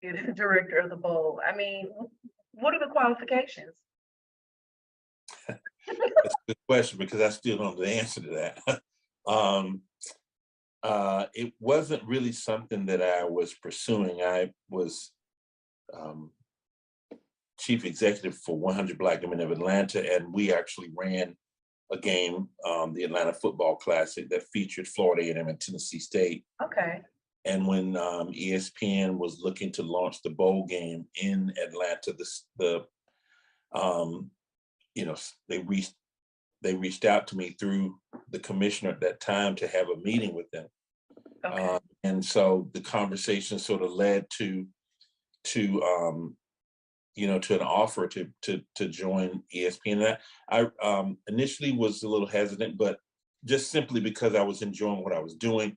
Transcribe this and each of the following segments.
You're the director of the bowl. I mean, what are the qualifications? That's a good question because I still don't know the answer to that. um, it wasn't really something that I was pursuing. I was um, chief executive for 100 Black Women of Atlanta, and we actually ran a game, the Atlanta Football Classic, that featured Florida A&M and Tennessee State. Okay. And when ESPN was looking to launch the bowl game in Atlanta, you know, they reached out to me through the commissioner at that time to have a meeting with them. Okay. And so the conversation sort of led to you know, to an offer to join ESPN. And I initially was a little hesitant, but just simply because I was enjoying what I was doing.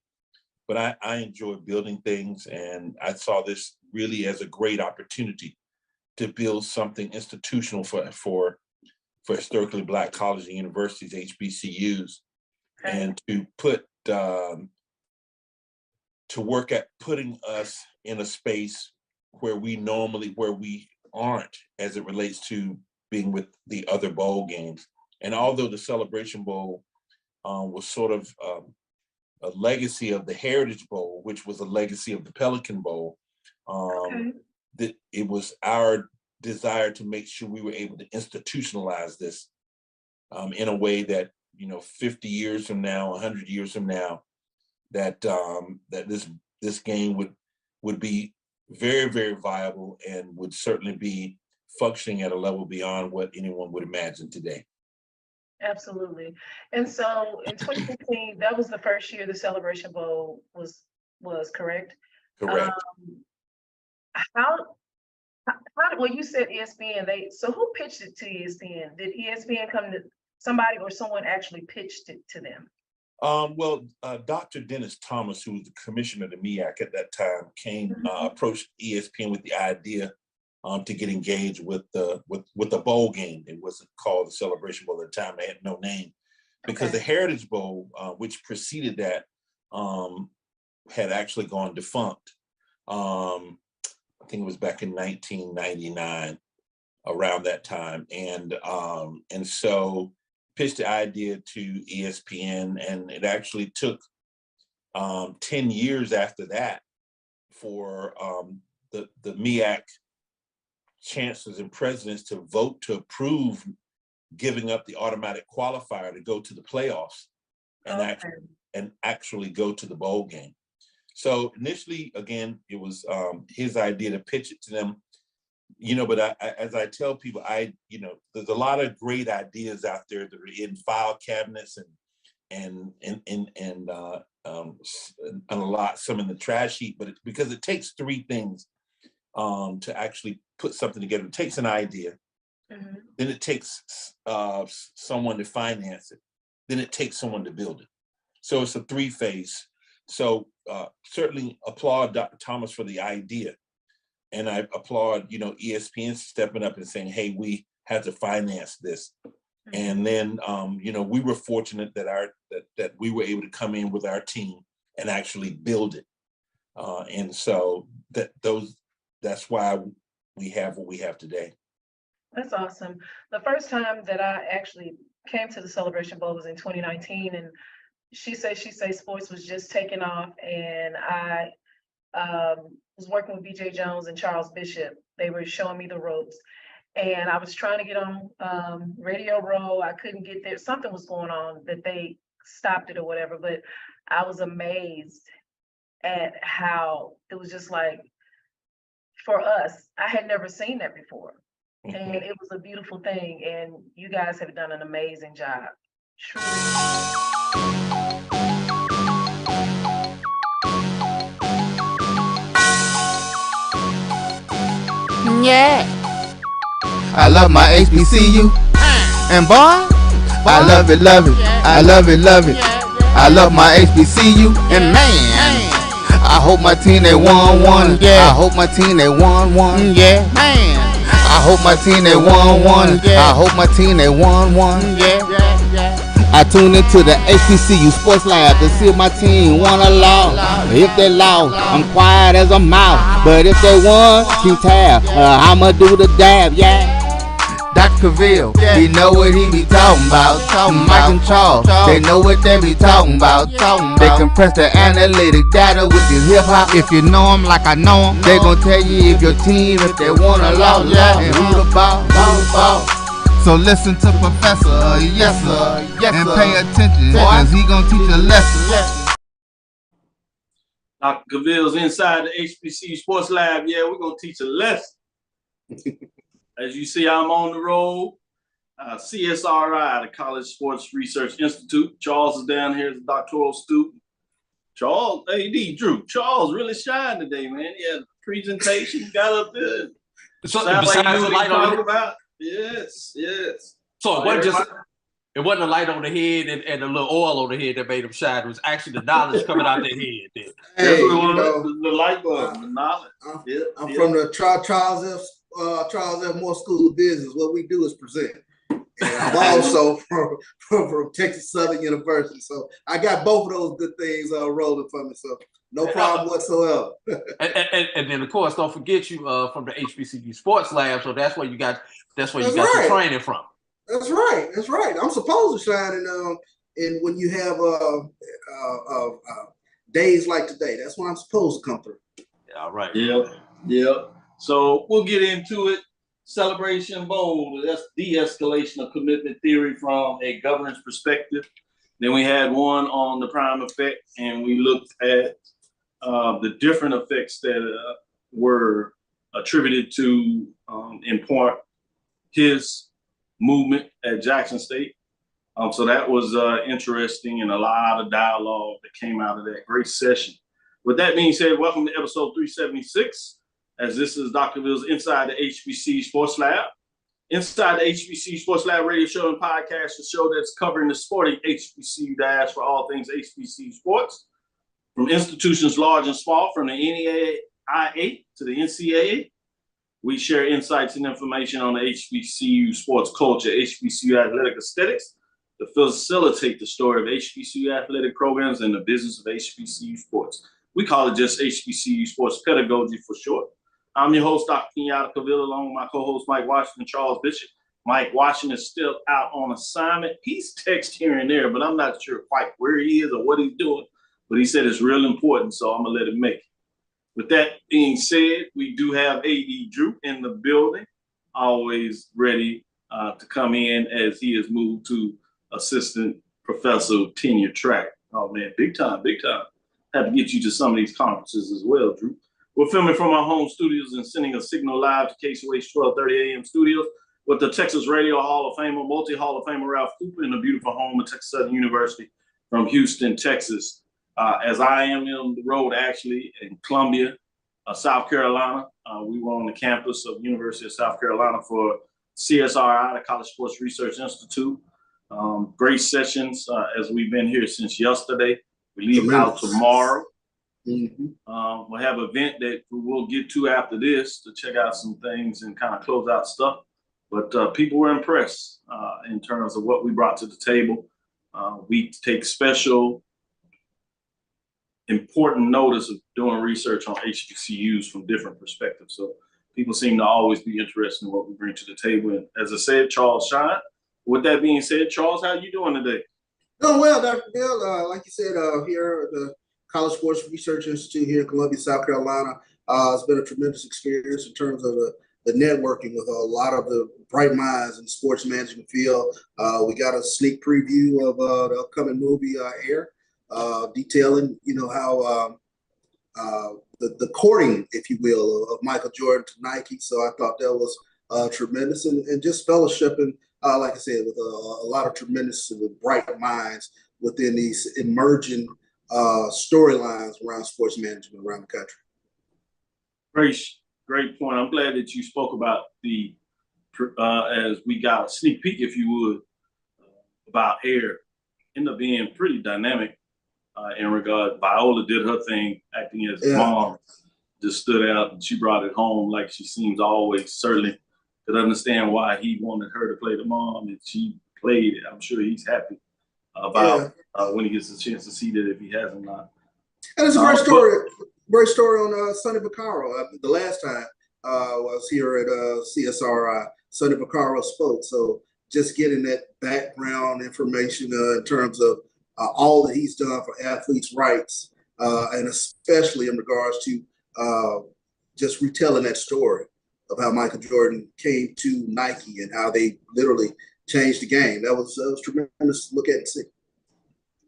But I enjoy building things, and I saw this really as a great opportunity to build something institutional for historically Black colleges and universities, HBCUs, Okay. and to put to work at putting us in a space where we aren't as it relates to being with the other bowl games. And although the Celebration Bowl was sort of a legacy of the Heritage Bowl, which was a legacy of the Pelican Bowl, Okay. that it was our desire to make sure we were able to institutionalize this in a way that, you know, 50 years from now, 100 years from now, that that this game would be very, very viable and would certainly be functioning at a level beyond what anyone would imagine today. Absolutely. And so in 2015, that was the first year the Celebration Bowl was correct. Um, Correct. how well, you said ESPN, so who pitched it to ESPN? Did ESPN come to somebody, or someone actually pitched it to them? Well, Dr. Dennis Thomas, who was the commissioner of the MEAC at that time, approached ESPN with the idea to get engaged with the bowl game. It wasn't called the Celebration Bowl at the time; they had no name, because Okay. the Heritage Bowl, which preceded that, had actually gone defunct. I think it was back in 1999, around that time, and so pitched the idea to ESPN, and it actually took 10 years after that for the MEAC chancellors and presidents to vote to approve giving up the automatic qualifier to go to the playoffs and Okay. actually go to the bowl game. So initially, again, it was his idea to pitch it to them. You know, but as I tell people, you know, there's a lot of great ideas out there that are in file cabinets and a lot, some in the trash heap. But because it takes three things to actually put something together. It takes an idea, Mhm. then it takes someone to finance it, then it takes someone to build it. So it's a three-phase. So certainly applaud Dr. Thomas for the idea. And I applaud, you know, ESPN stepping up and saying, hey, we had to finance this. Mhm. And then, you know, we were fortunate that we were able to come in with our team and actually build it. And so that's why we have what we have today. That's awesome. The first time that I actually came to the Celebration Bowl was in 2019, and She Say Sports was just taking off, and I was working with BJ Jones and Charles Bishop. They were showing me the ropes, and I was trying to get on Radio Row. I couldn't get there. Something was going on that they stopped it or whatever, but I was amazed at how it was just like, for us, I had never seen that before. And it was a beautiful thing, and you guys have done an amazing job. Truly. Yeah. I love my HBCU. And boy, I love it, love it. I love it, love it. I love my HBCU. And man, I hope my team they won one. Yeah. I hope my team they won one. Yeah. Man, I hope my team they won one. Yeah. I hope my team they won one. Yeah. I tune into the HBCU Sports Lab to see if my team won or lost. If they lost, I'm quiet as a mouse. But if they won, keep tab. I'ma do the dab, yeah. Dr. Cavil, he know what he be talking about. Mike and Charles, they know what they be talking about. They compress the analytic data with your hip hop. If you know them like I know them, they gon' tell you if your team, if they won or lost, and who the ball. So listen to Professor, yes sir, and pay attention, cause he gon' teach a lesson. Dr. Cavil's inside the HBCU Sports Lab. Yeah, we're gonna teach a lesson. As you see, I'm on the road. CSRI, the College Sports Research Institute. Charles is down here as a doctoral student. Charles, AD, Drew, Charles really shined today, man. He had a presentation, got up there. So Sound besides like the light on about. Yes, yes. So it wasn't a light on the head and a little oil on the head that made him shine. It was actually the knowledge coming out their head. Then. That's what the light bulb, the knowledge. I'm from the Charles F. Moore School of Business. What we do is present. And I'm also from Texas Southern University. So I got both of those good things rolling for me. So no problem whatsoever. and then of course, don't forget you from the HBCU Sports Lab. So that's where you got your training from. That's right. That's right. I'm supposed to shine in when you have days like today. That's when I'm supposed to come through. All right. Yep. So we'll get into it. Celebration Bowl, that's de-escalation of commitment theory from a governance perspective. Then we had one on the prime effect, and we looked at the different effects that were attributed to, in part, his movement at Jackson State. So that was interesting, and a lot of dialogue that came out of that great session. With that being said, welcome to episode 376. As this is Dr. Cavil's Inside the HBCU Sports Lab. Inside the HBCU Sports Lab radio show and podcast, the show that's covering the sporting HBCU dash for all things HBCU sports. From institutions large and small, from the NAIA to the NCAA, we share insights and information on the HBCU sports culture, HBCU athletic aesthetics, to facilitate the story of HBCU athletic programs and the business of HBCU sports. We call it just HBCU sports pedagogy for short. I'm your host, Dr. Kenyatta Cavil, along with my co-host, Mike Washington, Charles Bishop. Mike Washington is still out on assignment. He's text here and there, but I'm not sure quite where he is or what he's doing. But he said it's real important, so I'm going to let him make it. With that being said, we do have AD Drew in the building, always ready to come in as he has moved to assistant professor tenure track. Oh, man, big time. Have to get you to some of these conferences as well, Drew. We're filming from our home studios and sending a signal live to KCOH 1230 AM studios with the Texas Radio Hall of Famer, multi-Hall of Famer Ralph Cooper in the beautiful home of Texas Southern University from Houston, Texas. As I am on the road, actually, in Columbia, South Carolina. We were on the campus of University of South Carolina for CSRI, the College Sports Research Institute. Great sessions as we've been here since yesterday. We leave out tomorrow. We'll have an event that we'll get to after this to check out some things and kind of close out stuff. But people were impressed in terms of what we brought to the table. We take special important notice of doing research on HBCUs from different perspectives. So people seem to always be interested in what we bring to the table. And as I said, Charles shine. With that being said, Charles, how are you doing today? Doing well, Dr. Bill. Like you said, here at the College Sports Research Institute here in Columbia, South Carolina, it's been a tremendous experience in terms of the networking with a lot of the bright minds in the sports management field. We got a sneak preview of the upcoming movie Air, detailing, how the courting, if you will, of Michael Jordan to Nike. So I thought that was tremendous, and just fellowshipping, like I said, with a lot of tremendous bright minds within these emerging storylines around sports management around the country. Great point. I'm glad that you spoke about the, as we got a sneak peek, if you would, about Air. Ended up being pretty dynamic in regard. Viola did her thing, acting as mom, just stood out, and she brought it home like she seems always. Certainly could understand why he wanted her to play the mom, and she played it. I'm sure he's happy about when he gets a chance to see that if he has or not. And it's a great story on Sonny Vaccaro. The last time I was here at CSRI, Sonny Vaccaro spoke. So just getting that background information in terms of all that he's done for athletes' rights, and especially in regards to just retelling that story of how Michael Jordan came to Nike and how they literally changed the game. That was tremendous to look at and see.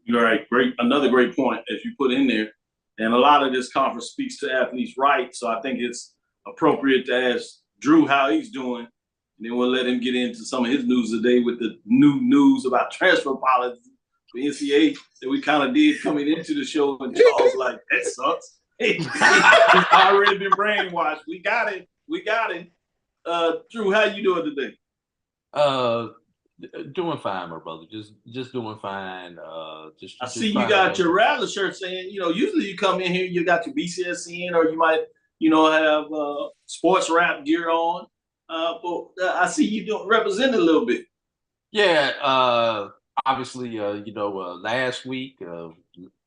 You're right. Great. Another great point as you put in there. And a lot of this conference speaks to athletes' rights. So I think it's appropriate to ask Drew how he's doing. And then we'll let him get into some of his news today with the new news about transfer policy for NCAA that we kind of did coming into the show. And Charles like, that sucks. He's already been brainwashed. We got it. Drew, how you doing today? Doing fine, my brother. Just doing fine. I see you got your Rattler shirt saying, usually you come in here, you got your BCSN, or you might, have sports rap gear on. But I see you represent a little bit. Yeah. Obviously, last week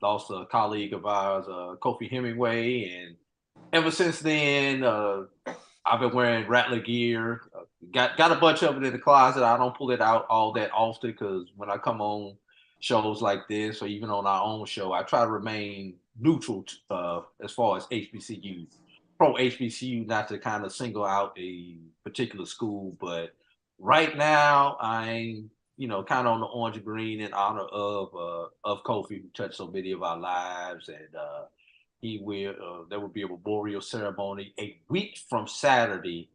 lost a colleague of ours, Kofi Hemingway, and ever since then, I've been wearing Rattler gear. Got a bunch of it in the closet. I don't pull it out all that often because when I come on shows like this or even on our own show, I try to remain neutral as far as HBCU, pro HBCU, not to kind of single out a particular school. But right now, I'm kind of on the orange and green in honor of Kofi, who touched so many of our lives, and there will be a memorial ceremony a week from Saturday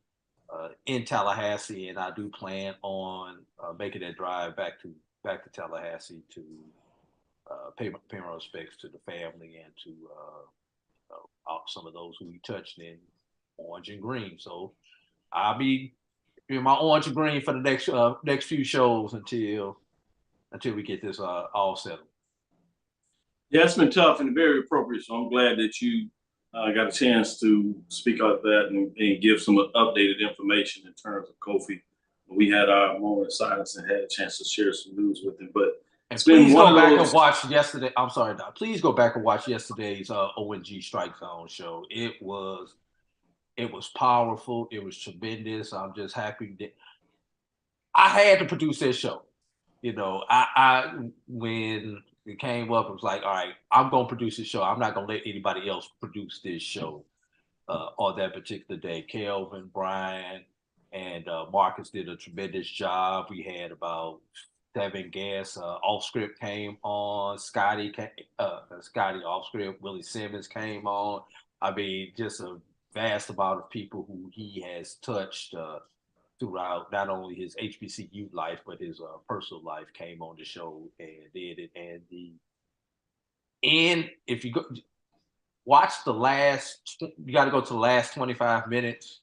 in Tallahassee, and I do plan on making that drive back to Tallahassee to pay my respects to the family and to some of those who we touched in orange and green. So I'll be in my orange and green for the next few shows until we get this all settled. Yeah, it's been tough and very appropriate. So I'm glad that you got a chance to speak out that and give some updated information in terms of Kofi. We had our moment of silence and had a chance to share some news with him. But and please go back and watch yesterday. I'm sorry, Doc. Please go back and watch yesterday's ONG Strike Zone show. It was powerful. It was tremendous. I'm just happy that I had to produce this show. I when it came up, it was like, all right, I'm going to produce this show. I'm not going to let anybody else produce this show on that particular day. Kelvin, Brian, and Marcus did a tremendous job. We had about 7 guests. Off script came on. Scotty off script. Willie Simmons came on. I mean, just a vast amount of people who he has touched throughout not only his HBCU life, but his personal life came on the show and did it. And if you go watch you got to go to the last 25 minutes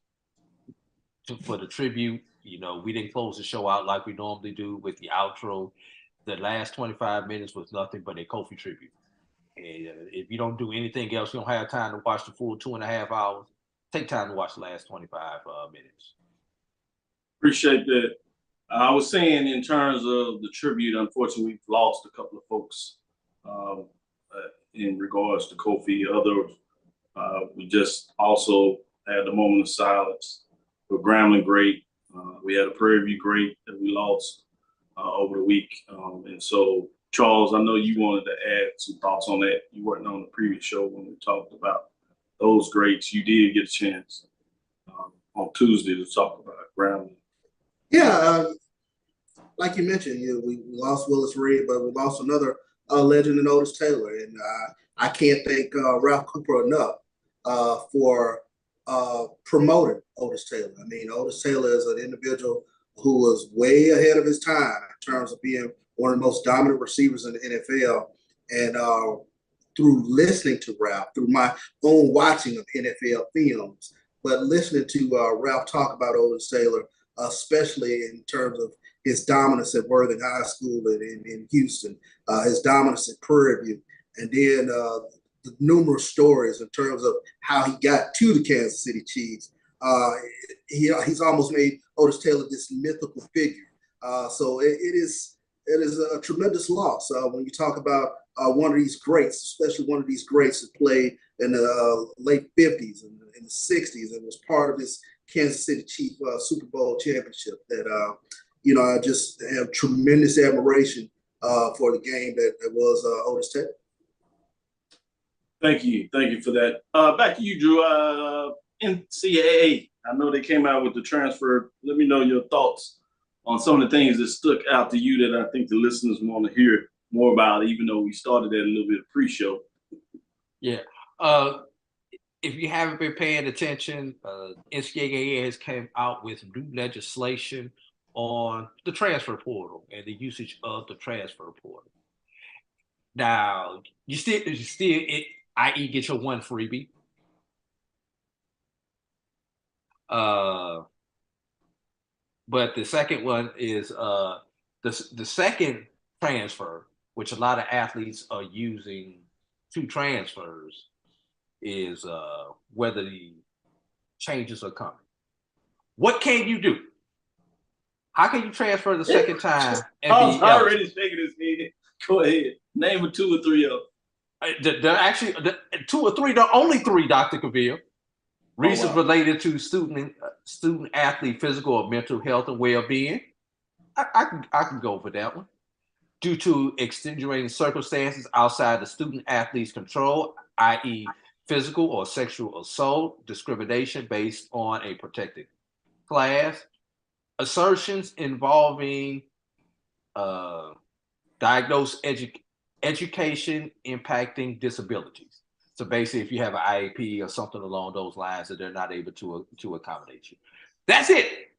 for the tribute. We didn't close the show out like we normally do with the outro. The last 25 minutes was nothing but a Kofi tribute. And if you don't do anything else, you don't have time to watch the full 2.5 hours. Take time to watch the last 25 minutes. Appreciate that. I was saying in terms of the tribute, unfortunately, we've lost a couple of folks in regards to Kofi. Others, we just also had the moment of silence for Grambling great. We had a Prairie View great that we lost over the week. And so, Charles, I know you wanted to add some thoughts on that. You weren't on the previous show when we talked about those greats. You did get a chance on Tuesday to talk about Grambling. Yeah, like you mentioned, we lost Willis Reed, but we lost another legend in Otis Taylor. And I can't thank Ralph Cooper enough for promoting Otis Taylor. I mean, Otis Taylor is an individual who was way ahead of his time in terms of being one of the most dominant receivers in the NFL. And through listening to Ralph, through my own watching of NFL films, but listening to Ralph talk about Otis Taylor, especially in terms of his dominance at Worthing High School in Houston, his dominance at Prairie View, and then the numerous stories in terms of how he got to the Kansas City Chiefs. He's almost made Otis Taylor this mythical figure. So it is it is a tremendous loss when you talk about one of these greats, especially one of these greats that played in the late 50s and in the 60s and was part of this Kansas City Chiefs Super Bowl championship that, I just have tremendous admiration for the game that was Otis Taylor. Thank you for that. Back to you, Drew. NCAA, I know they came out with the transfer. Let me know your thoughts on some of the things that stuck out to you that I think the listeners want to hear more about, even though we started that a little bit pre-show. Yeah. If you haven't been paying attention, NCAA has come out with new legislation on the transfer portal and the usage of the transfer portal. Now, you still i.e. get your one freebie. But the second one is the second transfer, which a lot of athletes are using two transfers, is whether the changes are coming. What can you do? How can you transfer the second time? And I was already shaking his head. Go ahead. Name 2 or 3 of them. There actually 2 or 3. There are only 3, Dr. Cavil. Reasons related to student athlete physical or mental health and well-being. I can go for that one. Due to extenuating circumstances outside the student athlete's control, i.e. physical or sexual assault, discrimination based on a protected class, assertions involving diagnosed education impacting disabilities. So basically, if you have an IEP or something along those lines, that they're not able to accommodate you. That's it.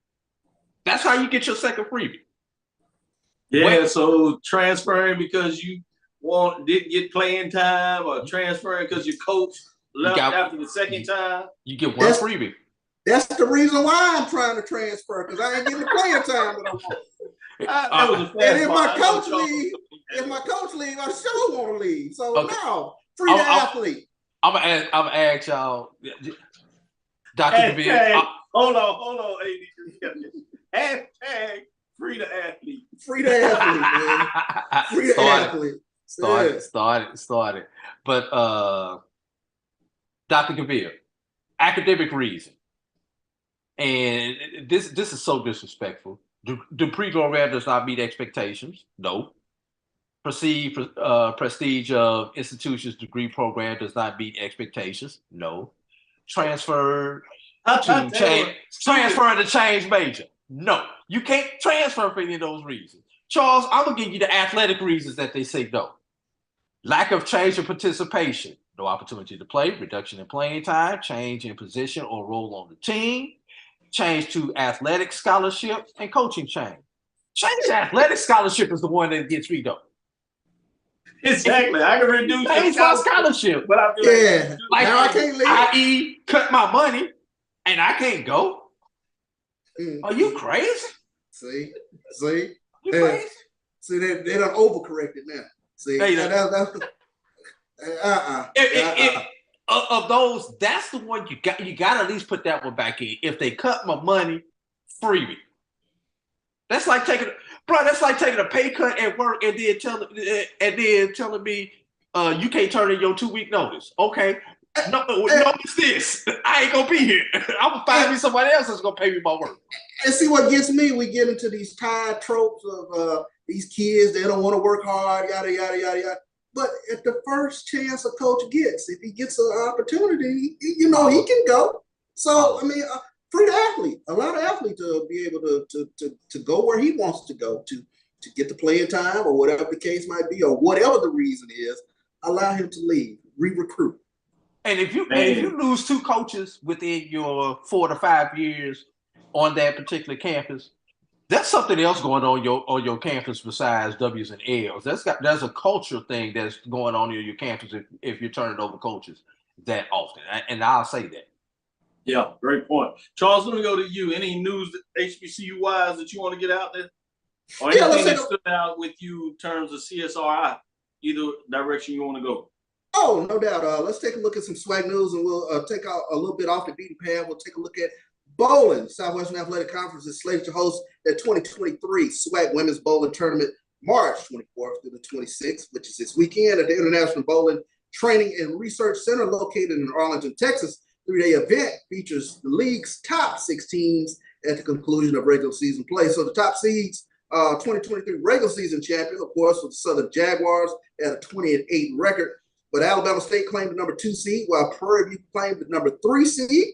That's how you get your second freebie. Yeah, so transferring because you didn't get playing time, or transferring because your coach left after the second time. You get one freebie. That's the reason why I'm trying to transfer, because I ain't getting the playing time that I want. That was a fast and if my coach leave, I still want to leave. So no, free the athlete. I'm gonna ask y'all, Dr. Cavil. Hold on, AD. Hashtag free the athlete. Free the athlete, man. Free the athlete. Started. But Dr. Cavil, academic reason. And this is so disrespectful. The pre-program does not meet expectations. No. Prestige of institution's degree program does not meet expectations. No. Transfer to change major. No. You can't transfer for any of those reasons. Charles, I'm gonna give you the athletic reasons that they say no. Lack of change of participation. No opportunity to play. Reduction in playing time. Change in position or role on the team. Change to athletic scholarship and coaching change. Change to athletic scholarship is the one that gets me though. Exactly. I can reduce change my scholarship. But I feel like now I can't leave. I.e. cut my money and I can't go. Are you crazy? See? You crazy? See, they done overcorrected now. See, of those, that's the one you got to at least put that one back in. If they cut my money, freebie. That's like taking a pay cut at work and then telling me you can't turn in your 2-week notice. Okay. Notice this. I ain't gonna be here. I'm gonna find me somebody else that's gonna pay me my work. And see what gets me, we get into these tired tropes of these kids, they don't want to work hard, yada, yada, yada, yada. But at the first chance a coach gets, if he gets an opportunity, he can go. So, I mean, free athlete, allow the athlete to be able to go where he wants to go, to get the playing time or whatever the case might be, or whatever the reason is, allow him to leave, re-recruit. And if you lose 2 coaches within your 4 to 5 years on that particular campus, that's something else going on your campus besides W's and L's. There's a culture thing that's going on your campus if you're turning over coaches that often. And I'll say that. Yeah, great point. Charles, let me go to you. Any news HBCU wise that you want to get out there? Or anything that stood out with you in terms of CSRI, either direction you want to go? Oh, no doubt. Let's take a look at some swag news, and we'll take out a little bit off the beaten path. We'll take a look at bowling. Southwestern Athletic Conference is slated to host the 2023 SWAC Women's Bowling Tournament March 24th through the 26th, which is this weekend at the International Bowling Training and Research Center located in Arlington, Texas. 3-day event features the league's top 6 teams at the conclusion of regular season play. So the top seeds, 2023 regular season champion, of course, was the Southern Jaguars at a 20-8 record. But Alabama State claimed the number 2 seed, while Prairie View claimed the number 3 seed.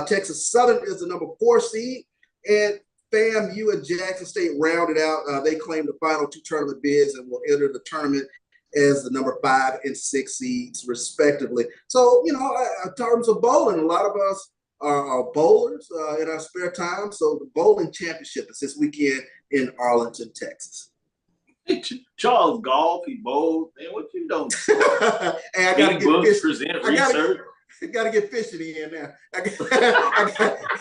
Texas Southern is the number 4 seed. And FAMU and Jackson State rounded out. They claimed the final 2 tournament bids and will enter the tournament as the number 5 and 6 seeds, respectively. So, in terms of bowling, a lot of us are bowlers in our spare time. So the bowling championship is this weekend in Arlington, Texas. Charles golf, he bowled. Man, what you doing? Hey, I gotta get fishing. I gotta get fishing in there. I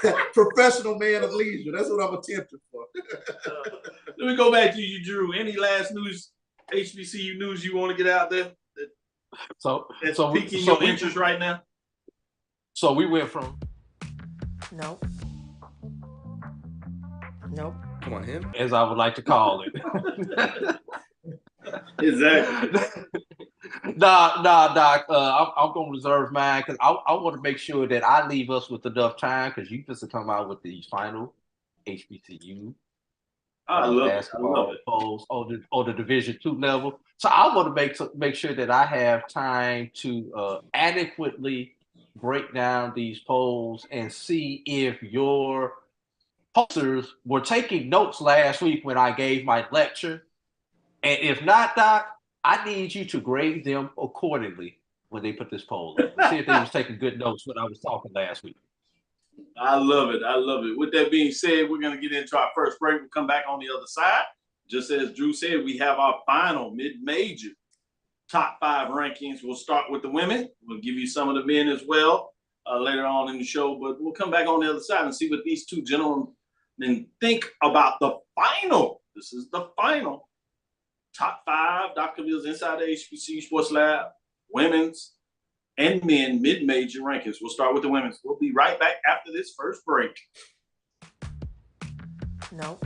got professional man of leisure. That's what I'm attempting for. Let me go back to you, Drew. Any last news, HBCU news you want to get out there? That's piquing your interest right now. So we went from Nope. Come on, him. as I would like to call it. Exactly. Doc. I'm gonna reserve mine because I want to make sure that I leave us with enough time because you just come out with these final HBCU basketball polls on the Division II level. So I want to make sure that I have time to adequately break down these polls and see if your posters were taking notes last week when I gave my lecture. And if not, Doc, I need you to grade them accordingly when they put this poll up. See if they was taking good notes when I was talking last week. I love it. With that being said, we're going to get into our first break. We'll come back on the other side. Just as Drew said, we have our final mid-major top 5 rankings. We'll start with the women. We'll give you some of the men as well later on in the show. But we'll come back on the other side and see what these 2 gentlemen think about the final. This is the final. Top 5, Dr. Cavill's Inside the HBCU Sports Lab, women's and men mid-major rankings. We'll start with the women's. We'll be right back after this first break. Nope.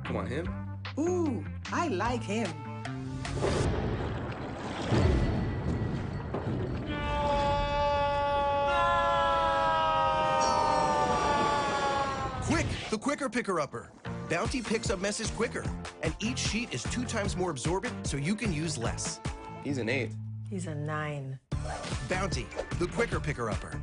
Come on, him. Ooh, I like him. Quick, the quicker picker-upper. Bounty picks up messes quicker, and each sheet is 2 times more absorbent, so you can use less. He's an 8. He's a 9. Bounty, the quicker picker-upper.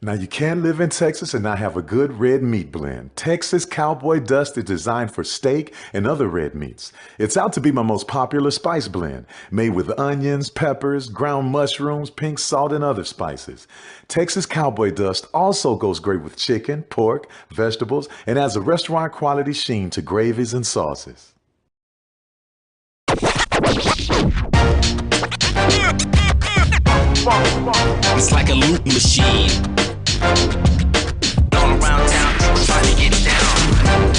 Now, you can't live in Texas and not have a good red meat blend. Texas Cowboy Dust is designed for steak and other red meats. It's out to be my most popular spice blend, made with onions, peppers, ground mushrooms, pink salt, and other spices. Texas Cowboy Dust also goes great with chicken, pork, vegetables, and adds a restaurant quality sheen to gravies and sauces. It's like a loop machine. All around town, people trying to get down.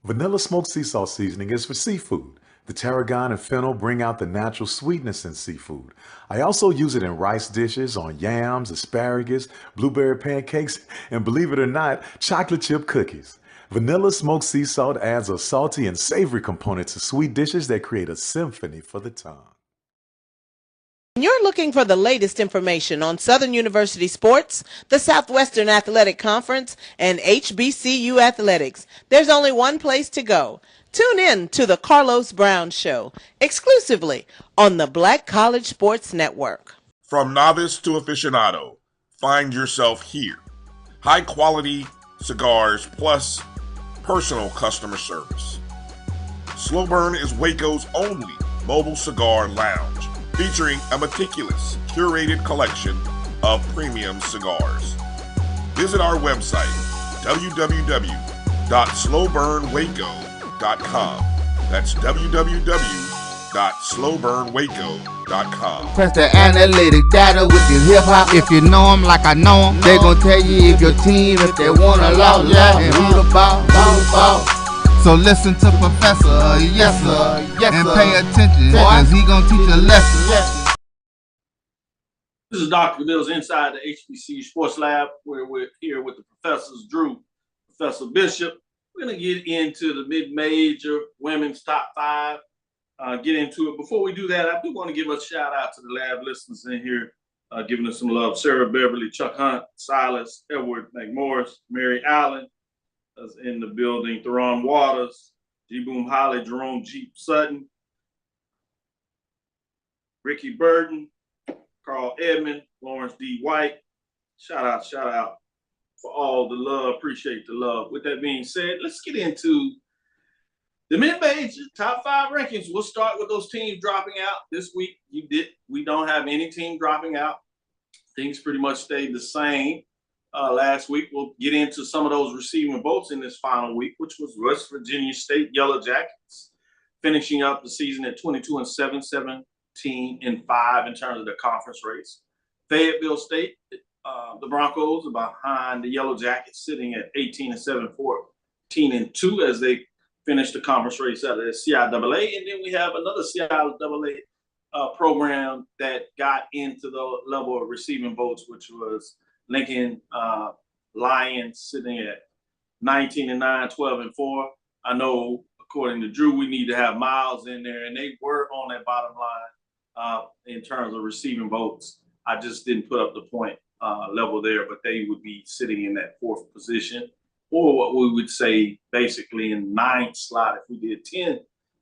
Vanilla smoked sea salt seasoning is for seafood. The tarragon and fennel bring out the natural sweetness in seafood. I also use it in rice dishes, on yams, asparagus, blueberry pancakes, and believe it or not, chocolate chip cookies. Vanilla smoked sea salt adds a salty and savory component to sweet dishes that create a symphony for the tongue. When you're looking for the latest information on Southern University sports, the Southwestern Athletic Conference, and HBCU athletics, there's only one place to go. Tune in to the Carlos Brown Show, exclusively on the Black College Sports Network. From novice to aficionado, find yourself here. High quality cigars plus personal customer service. Slow Burn is Waco's only mobile cigar lounge, featuring a meticulous, curated collection of premium cigars. Visit our website, www.slowburnwaco.com. That's www.slowburnwaco.com. Press the analytic data with your hip hop. If you know them like I know them, they gon' tell you if your team, if they wanna loud, and who the ball. So listen to Professor, yes sir, and pay attention, cause he gon' teach a lesson. This is Dr. Cavil inside the HBCU Sports Lab, where we're here with the professors, Drew, Professor Bishop. We're going to get into the mid-major women's top 5, get into it. Before we do that, I do want to give a shout out to the lab listeners in here, giving us some love. Sarah Beverly, Chuck Hunt, Silas, Edward McMorris, Mary Allen is in the building, Theron Waters, G. Boom Holly, Jerome Jeep Sutton, Ricky Burton, Carl Edmond, Lawrence D. White. Shout out for all the love. Appreciate the love. With that being said, let's get into the mid-major top 5 rankings. We'll start with those teams dropping out this week. We don't have any team dropping out. Things pretty much stayed the same last week. We'll get into some of those receiving votes in this final week, which was West Virginia State Yellow Jackets, finishing up the season at 22-7, 17-5 in terms of the conference race. Fayetteville State, the Broncos are behind the Yellow Jackets, sitting at 18-7, 14-2 as they finish the conference race out of the CIAA. And then we have another CIAA program that got into the level of receiving votes, which was Lincoln Lions, sitting at 19-9, 12-4. I know, according to Drew, we need to have Miles in there, and they were on that bottom line in terms of receiving votes. I just didn't put up the point level there, but they would be sitting in that 4th position, or what we would say basically in 9th slot if we did 10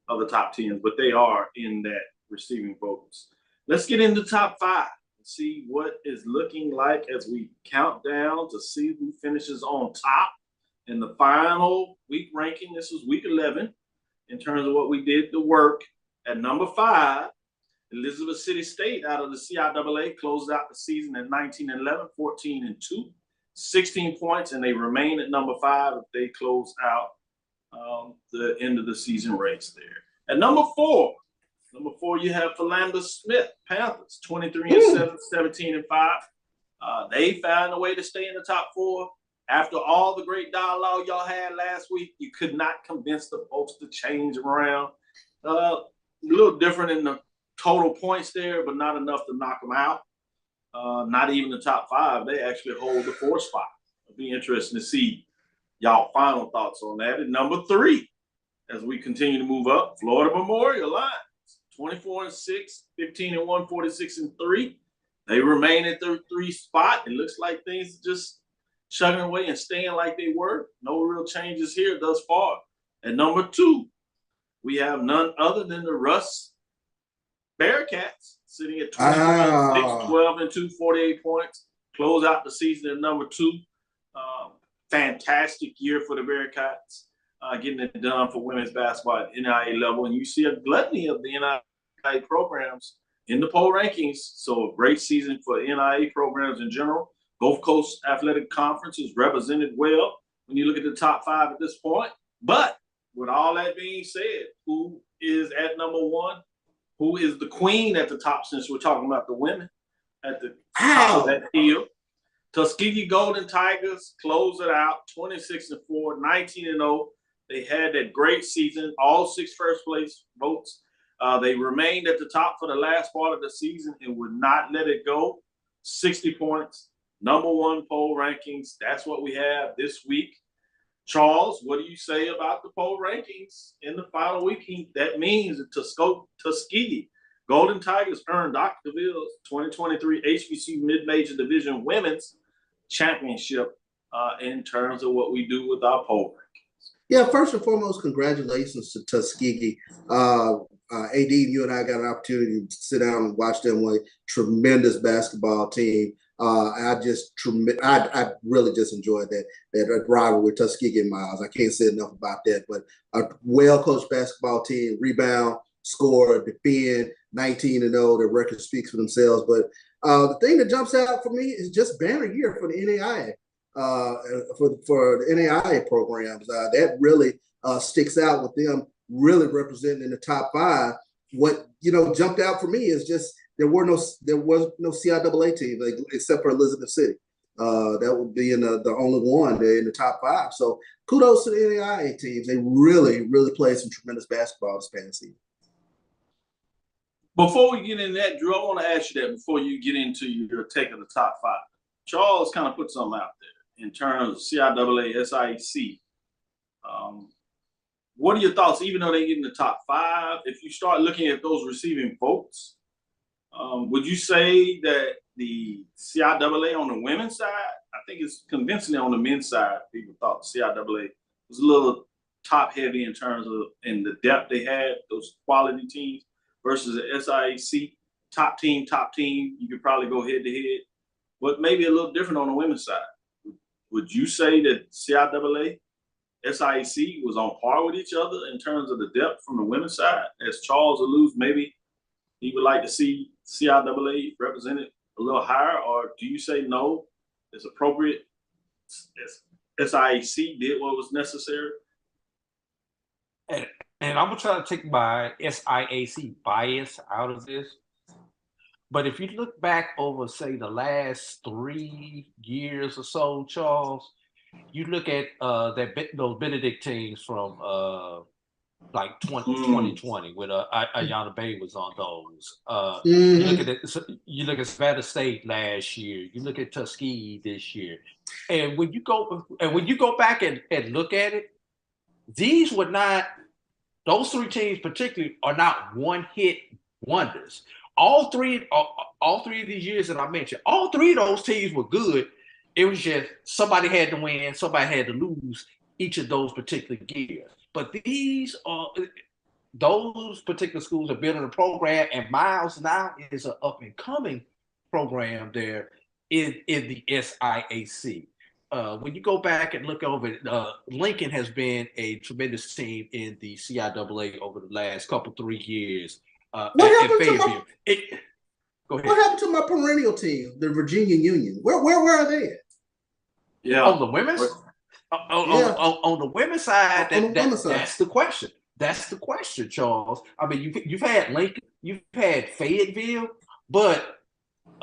of the top 10s, but they are in that receiving votes. Let's get into top 5 and see what is looking like as we count down to see who finishes on top in the final week ranking. This was week 11 in terms of what we did the work. At number 5, Elizabeth City State out of the CIAA closed out the season at 19-11, 14-2, 16 points, and they remain at number 5 if they close out the end of the season race there. At number 4, you have Philander Smith Panthers, 23-7, 17-5. They found a way to stay in the top 4. After all the great dialogue y'all had last week, you could not convince the folks to change around. A little different in the total points there, but not enough to knock them out. Not even the top 5. They actually hold the 4th spot. It'll be interesting to see y'all final thoughts on that. At number 3, as we continue to move up, Florida Memorial Lions, 24-6, 15-1, 46-3. They remain at their 3 spot. It looks like things are just chugging away and staying like they were. No real changes here thus far. At number 2, we have none other than the Russ Bearcats, sitting at 21-6, 12-2, 48 points. Close out the season at number 2. Fantastic year for the Bearcats, getting it done for women's basketball at NIA level. And you see a gluttony of the NIA programs in the poll rankings. So a great season for NIA programs in general. Gulf Coast Athletic Conference is represented well when you look at the top 5 at this point. But with all that being said, who is at number 1? Who is the queen at the top, since we're talking about the women at the top of that hill? Tuskegee Golden Tigers close it out 26-4, 19-0. They had that great season, all 6 first place votes. They remained at the top for the last part of the season and would not let it go. 60 points, number 1 poll rankings. That's what we have this week. Charles, what do you say about the poll rankings in the final week? That means that Tuskegee Golden Tigers earned Dr. Cavil's 2023 HBCU Mid-Major Division Women's Championship in terms of what we do with our poll rankings. Yeah, first and foremost, congratulations to Tuskegee. AD, you and I got an opportunity to sit down and watch them with a tremendous basketball team. I really just enjoyed that rivalry with Tuskegee and Miles. I can't say enough about that, but a well-coached basketball team, rebound, score, defend, 19-0. Their record speaks for themselves. But the thing that jumps out for me is just banner year for the NAIA, for the NAIA programs. That really sticks out with them really representing in the top 5. What jumped out for me is just there was no CIAA team except for Elizabeth City. That would be in the only one there in the top 5. So kudos to the NAIA teams. They really, really played some tremendous basketball this past season. Before we get into that, Drew, I want to ask you that before you get into your take of the top five. Charles kind of put something out there in terms of CIAA, SIAC. What are your thoughts, even though they get in the top five, if you start looking at those receiving votes, would you say that the CIAA on the women's side, I think it's convincingly on the men's side, people thought the CIAA was a little top heavy in terms of in the depth they had, those quality teams, versus the SIAC, top team, you could probably go head to head, but maybe a little different on the women's side. Would you say that CIAA, SIAC was on par with each other in terms of the depth from the women's side? As Charles alludes, maybe he would like to see CIAA represented a little higher, or do you say no, it's appropriate? SIAC did what was necessary? And I'm gonna try to take my SIAC bias out of this. But if you look back over, say, the last 3 years or so, Charles, you look at those Benedict teams from like 2020 when Ayana Bay was on those. You look at Savannah State last year. You look at Tuskegee this year, and when you go back and look at it, these were not. Those three teams particularly are not one-hit wonders. All three of these years that I mentioned, all three of those teams were good. It was just somebody had to win, somebody had to lose each of those particular years. But those particular schools are building a program, and Miles now is an up-and-coming program there in the SIAC. When you go back and look over it, Lincoln has been a tremendous team in the CIAA over the last 3 years. What happened Go ahead. What happened to my perennial team, the Virginia Union? Where are they at? Yeah, on the women's, on the women's side, that's the question. That's the question, Charles. I mean, you've had Lincoln, you've had Fayetteville, but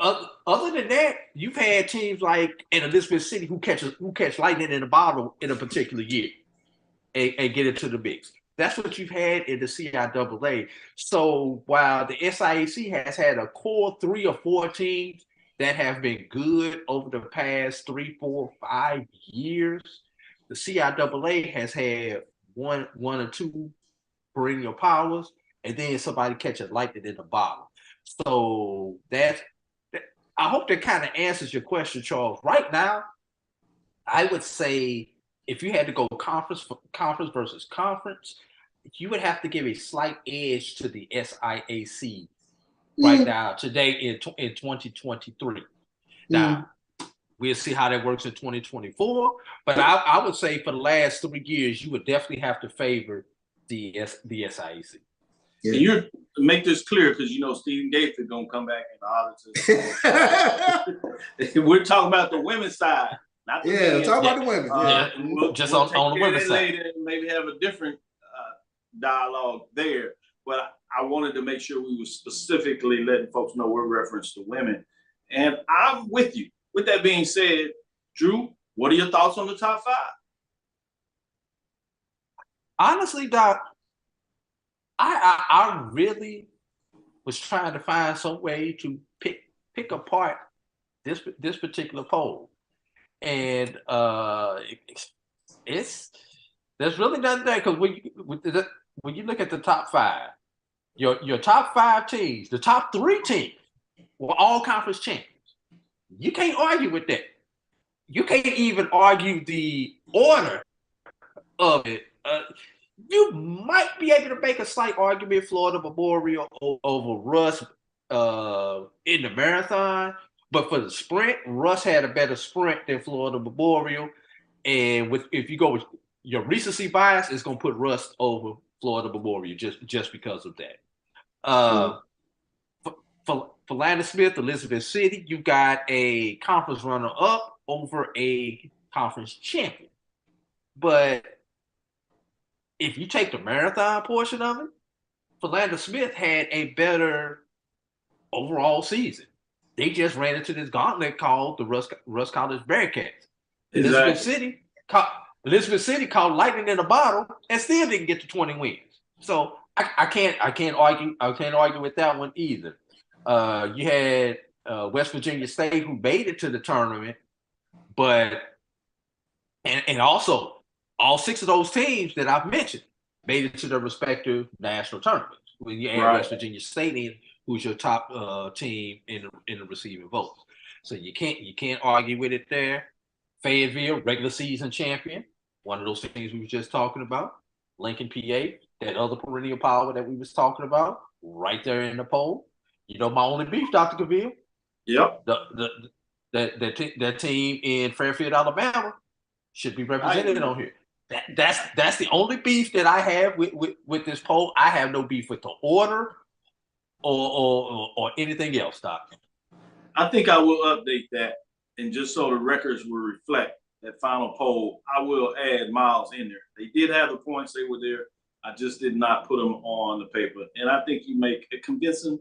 other than that, you've had teams like in Elizabeth City who catch lightning in a bottle in a particular year and get into the mix. That's what you've had in the CIAA. So while the SIAC has had a core 3 or 4 teams that have been good over the past 3, 4, 5 years, the CIAA has had one or two perennial powers, and then somebody catches lightning in a bottle. So I hope that kind of answers your question, Charles. Right now, I would say if you had to go conference versus conference, you would have to give a slight edge to the SIAC right now, today in 2023. Now, we'll see how that works in 2024. But I would say for the last 3 years, you would definitely have to favor the SIAC. Yeah. And you make this clear because you know Stephen Gates is gonna come back in the audit. We're talking about the women's side, not the men. Talk about the women. We'll on the women's side. Later and maybe have a different dialogue there. But I wanted to make sure we were specifically letting folks know we're reference to women. And I'm with you. With that being said, Drew, what are your thoughts on the top 5? Honestly, Doc, I really was trying to find some way to pick apart this particular poll, and there's really nothing there because when you look at the top 5, your top 5 teams, the top 3 teams were all conference champions. You can't argue with that. You can't even argue the order of it. You might be able to make a slight argument Florida Memorial over Russ in the marathon, but for the sprint, Russ had a better sprint than Florida Memorial. And if you go with your recency bias, it's going to put Russ over Florida Memorial just because of that. For Landon Smith, Elizabeth City, you got a conference runner-up over a conference champion. But if you take the marathon portion of it, Philander Smith had a better overall season. They just ran into this gauntlet called the Russ College Bearcats. Exactly. Elizabeth City caught lightning in a bottle and still didn't get to 20 wins. So I can't argue with that one either. You had West Virginia State who made it to the tournament, but and also all 6 of those teams that I've mentioned made it to their respective national tournaments. When you add West Virginia State in, who's your top team in the receiving votes, so you can't argue with it there. Fayetteville, regular season champion, one of those things we were just talking about. Lincoln, PA, that other perennial power that we was talking about, right there in the poll. You know, my only beef, Dr. Cavil. Yep. That team in Fairfield, Alabama, should be represented on here. That's the only beef that I have with this poll. I have no beef with the order or anything else, Doc. I think I will update that, and just so the records will reflect that final poll, I will add Miles in there. They did have the points; they were there. I just did not put them on the paper, and I think you make a convincing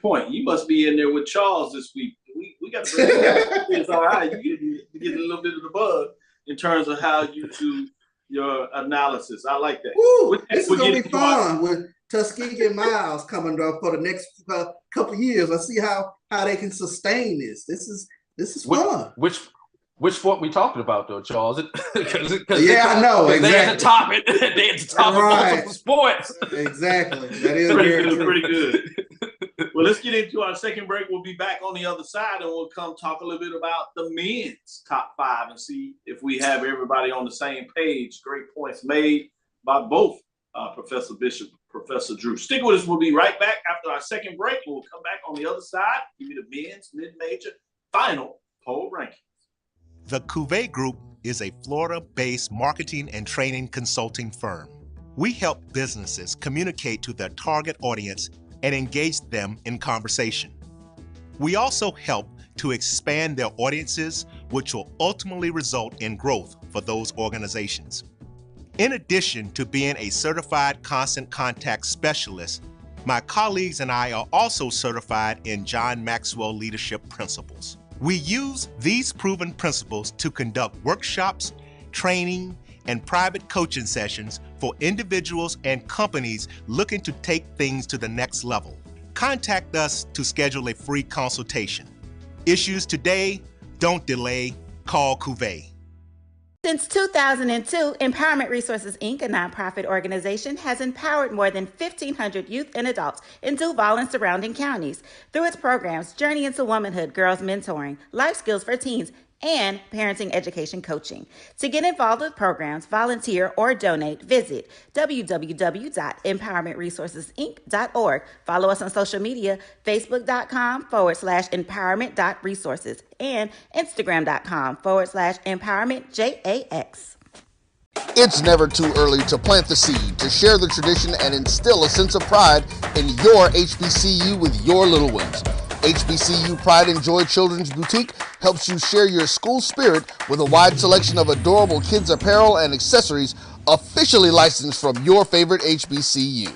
point. You must be in there with Charles this week. We got to it's all right. You get a little bit of the bug in terms of how you do your analysis. I like that. Ooh, this is gonna be fun with Tuskegee and Miles coming up for the next couple of years. Let's see how they can sustain this. This is fun. Which sport we talking about though, Charles? I know exactly. They're at the top. They're at the top of multiple sports. Exactly. That is pretty good. Well, let's get into our second break. We'll be back on the other side, and we'll come talk a little bit about the men's top 5 and see if we have everybody on the same page. Great points made by both Professor Bishop, Professor Drew. Stick with us. We'll be right back after our second break. We'll come back on the other side, give you the men's mid-major final poll ranking. The Cavil Group is a Florida-based marketing and training consulting firm. We help businesses communicate to their target audience and engage them in conversation. We also help to expand their audiences, which will ultimately result in growth for those organizations. In addition to being a certified constant contact specialist, my colleagues and I are also certified in John Maxwell Leadership Principles. We use these proven principles to conduct workshops, training, and private coaching sessions for individuals and companies looking to take things to the next level. Contact us to schedule a free consultation. Issues today, don't delay, call Cavil. Since 2002, Empowerment Resources, Inc., a nonprofit organization, has empowered more than 1,500 youth and adults in Duval and surrounding counties through its programs Journey into Womanhood, Girls Mentoring, Life Skills for Teens, and Parenting Education Coaching. To get involved with programs, volunteer, or donate, visit www.empowermentresourcesinc.org. Follow us on social media, facebook.com/empowerment.resources and instagram.com/empowermentjax. It's never too early to plant the seed, to share the tradition, and instill a sense of pride in your HBCU with your little ones. HBCU Pride and Joy Children's Boutique helps you share your school spirit with a wide selection of adorable kids apparel and accessories officially licensed from your favorite HBCU.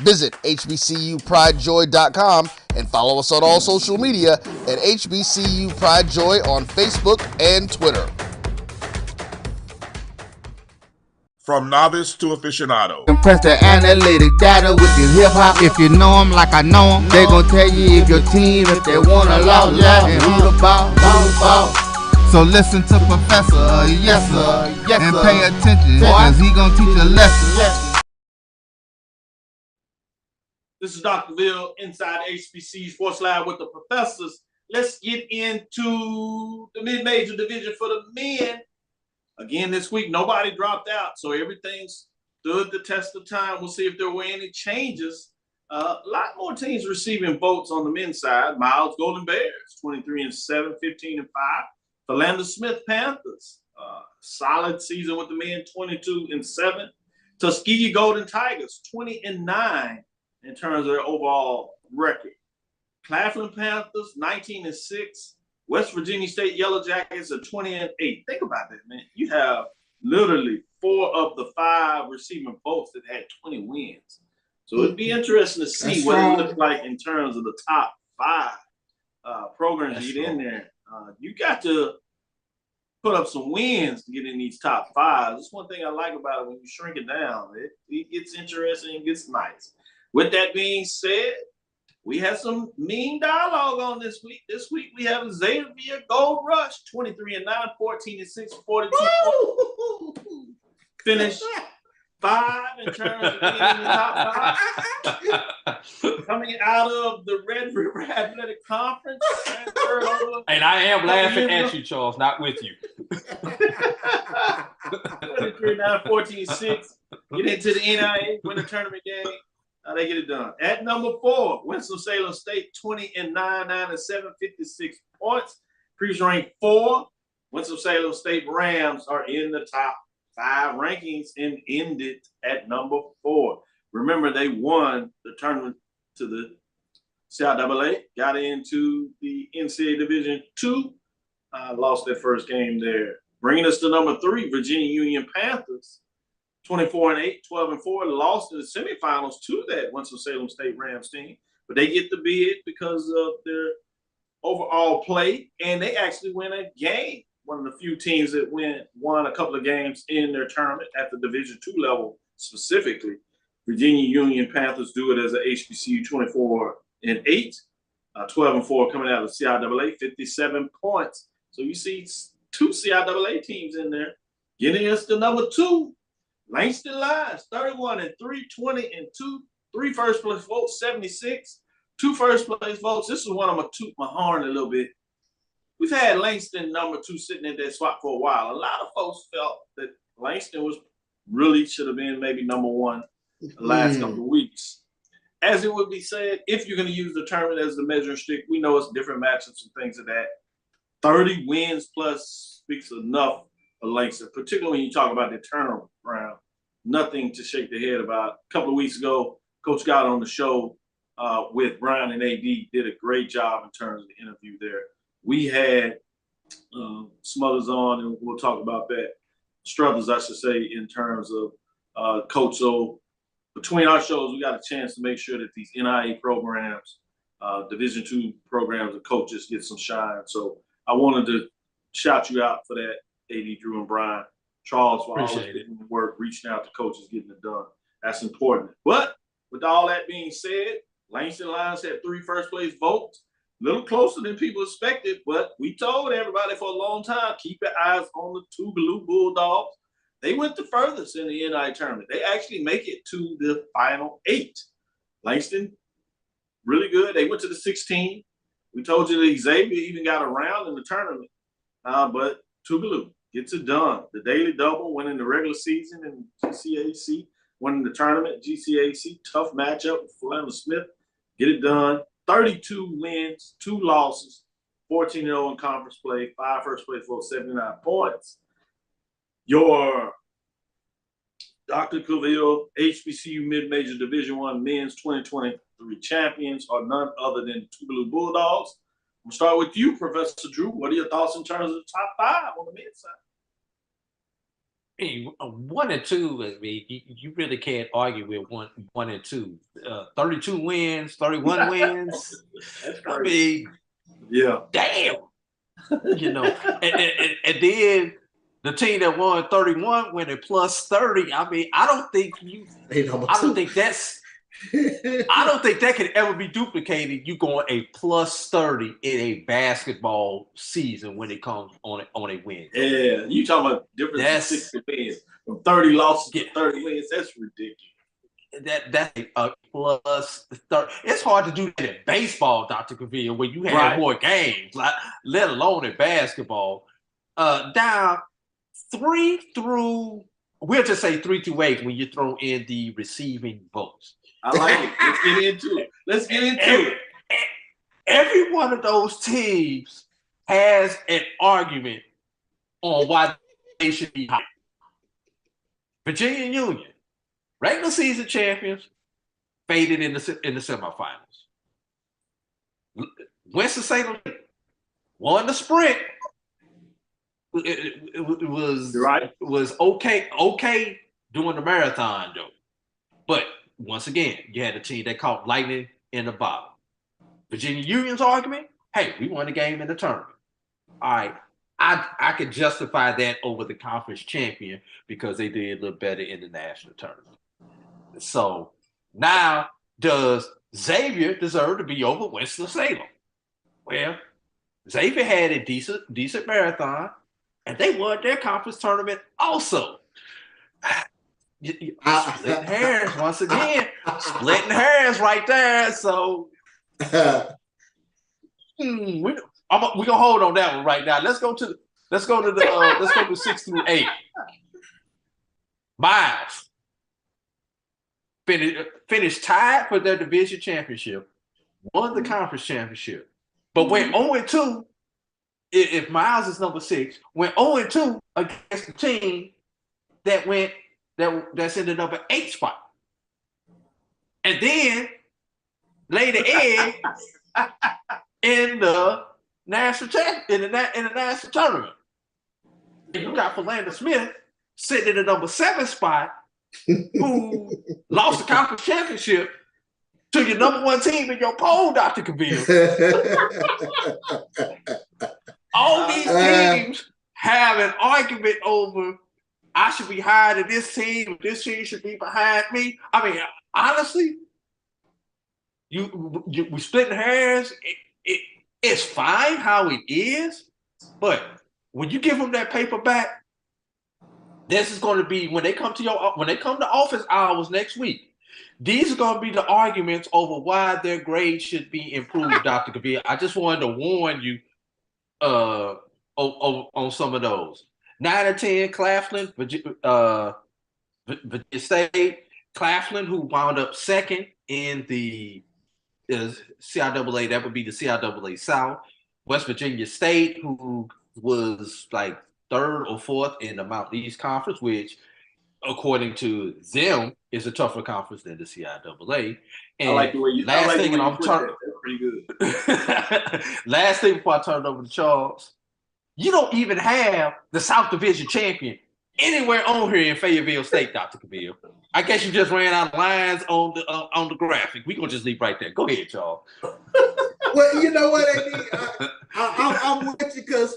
Visit hbcupridejoy.com and follow us on all social media at HBCU Pride Joy on Facebook and Twitter. From novice to aficionado. Compress the analytic data with your hip hop. If you know them like I know them, they gon' tell you if your team, if they wanna loud, and who the ball. So listen to Professor, yes sir, and pay attention, cause he gon' teach a lesson. This is Dr. Bill inside HBC Sports Live with the professors. Let's get into the mid-major division for the men. Again, this week, nobody dropped out, so everything stood the test of time. We'll see if there were any changes. A lot more teams receiving votes on the men's side. Miles Golden Bears, 23-7, 15-5. Philander Smith Panthers, solid season with the men, 22-7. Tuskegee Golden Tigers, 20-9 in terms of their overall record. Claflin Panthers, 19-6. West Virginia State Yellow Jackets are 20-8. Think about that, man. You have literally 4 of the 5 receiving votes that had 20 wins. So it'd be interesting to see what it looks like in terms of the top 5 programs to get in there. You got to put up some wins to get in these top 5. That's one thing I like about it when you shrink it down. It gets interesting, it gets nice. With that being said, we had some mean dialogue on this week. This week we have Xavier Gold Rush, 23-9, 14-6, 42 points. Finished 5 in terms of being in the top 5. Coming out of the Red River Athletic Conference. And I am laughing at you, Charles, not with you. 23-9, 14-6. Get into the NIA, win the tournament game. How they get it done. At number 4, Winston-Salem State, 20-9, 9-7, 56 points. Previous ranked 4. Winston-Salem State Rams are in the top 5 rankings and ended at number 4. Remember, they won the tournament to the CIAA, got into the NCAA Division II, lost their first game there. Bringing us to number 3, Virginia Union Panthers, 24-8, 12-4, lost in the semifinals to that Winston-Salem State Rams team, but they get the bid because of their overall play, and they actually win a game. One of the few teams that won a couple of games in their tournament at the Division II level specifically. Virginia Union Panthers do it as a HBCU, 24-8, 12-4 coming out of CIAA, 57 points. So you see 2 CIAA teams in there. Getting us to number 2, Langston Lions, 31-3, 20-2, 3 first place votes, 76, 2 first place votes. This is one I'm gonna toot my horn a little bit. We've had Langston number 2 sitting in that spot for a while. A lot of folks felt that Langston was really should have been maybe number 1 the last couple of weeks. As it would be said, if you're going to use the tournament as the measuring stick, we know it's different matchups and things of that. 30 wins plus speaks enough for Langston, particularly when you talk about the turnaround. Nothing to shake the head about. A couple of weeks ago, Coach got on the show with Brian and AD, did a great job in terms of the interview there. We had Smothers on, and we'll talk about that. Struthers, I should say, in terms of Coach. So between our shows, we got a chance to make sure that these NIA programs, Division II programs and coaches get some shine. So I wanted to shout you out for that, AD, Drew, and Brian. Charles, for always getting the work, reaching out to coaches, getting it done. That's important. But with all that being said, Langston Lions had 3 first-place votes. A little closer than people expected, but we told everybody for a long time, keep your eyes on the Tougaloo Bulldogs. They went the furthest in the NIA tournament. They actually make it to the final 8. Langston, really good. They went to the 16. We told you that Xavier even got a round in the tournament, but Tougaloo gets it done. The daily double, winning the regular season in GCAC, winning the tournament, GCAC, tough matchup with Philander Smith, get it done. 32 wins, 2 losses, 14-0 in conference play, 5 first place votes, 79 points. Your Dr. Cavil HBCU Mid-Major Division I Men's 2023 champions are none other than Tougaloo Bulldogs. I'm going to start with you, Professor Drew. What are your thoughts in terms of the top 5 on the men's side? Hey, 1 and 2, I mean, you really can't argue with one and 2. 32 wins, 31 wins. I mean, yeah, damn. You know, and then the team that won 31 went a plus 30. I mean, I don't think that could ever be duplicated. You going a plus 30 in a basketball season when it comes on a win. Yeah, you talking about difference in 60 wins from 30 losses to 30 wins. That's ridiculous. That's a plus 30. It's hard to do that in baseball, Dr. Cavil, where you have more games, let alone in basketball. Down 3 through, we'll just say 3 through 8 when you throw in the receiving votes. I like it. Let's get into it. Every one of those teams has an argument on why they should be high. Virginia Union, regular season champions, faded in the semifinals. Winston-Salem won the sprint. It was okay during the marathon though, but once again, you had a team that caught lightning in the bottle. Virginia Union's argument, hey, we won the game in the tournament. All right, I could justify that over the conference champion because they did a little better in the national tournament. So now does Xavier deserve to be over Winston-Salem? Well, Xavier had a decent marathon, and they won their conference tournament also. Splitting hairs once again. Splitting hairs right there. So we're gonna hold on that one right now. Let's go to 6 through 8. Miles finished tied for their division championship, won the conference championship, but went 0-2. If Miles is number 6, went 0-2 against the team that's in the number 8 spot. And then laid the egg in the national in the national tournament. And you got Philander Smith sitting in the number 7 spot, who lost the conference championship to your number 1 team in your poll, Dr. Cavil. All these teams have an argument over, I should be higher than this team, this team should be behind me. I mean, honestly, we splitting hairs. It's fine how it is, but when you give them that paper back, this is going to be when they come to office hours next week. These are going to be the arguments over why their grades should be improved, Dr. Cavil. I just wanted to warn you on some of those. 9 and 10, Claflin, Virginia State. Claflin, who wound up 2nd in the CIAA, that would be the CIAA South. West Virginia State, who was like 3rd or 4th in the Mountain East Conference, which, according to them, is a tougher conference than the CIAA. And I like the way you last put thing that. That's pretty good. Last thing before I turn it over to Charles, you don't even have the South Division champion anywhere on here in Fayetteville State, Dr. Cavil. I guess you just ran out of lines on the graphic. We're going to just leave right there. Go ahead, Charles. Well, you know what, AD? I'm with you because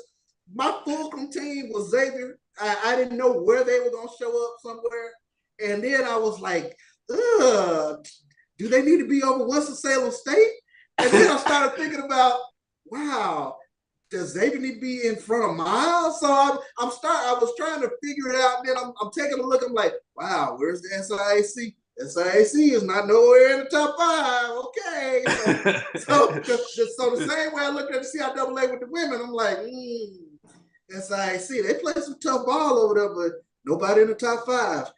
my Fulcrum team was Xavier. I didn't know where they were going to show up somewhere. And then I was like, do they need to be over Winston-Salem State? And then I started thinking about, wow, does Xavier need to be in front of Miles? So I was trying to figure it out. And then I'm taking a look. I'm like, wow, where's the SIAC? SIAC is not nowhere in the top 5. Okay. So the same way I looked at the CIAA with the women, I'm like, SIAC, they play some tough ball over there, but nobody in the top 5.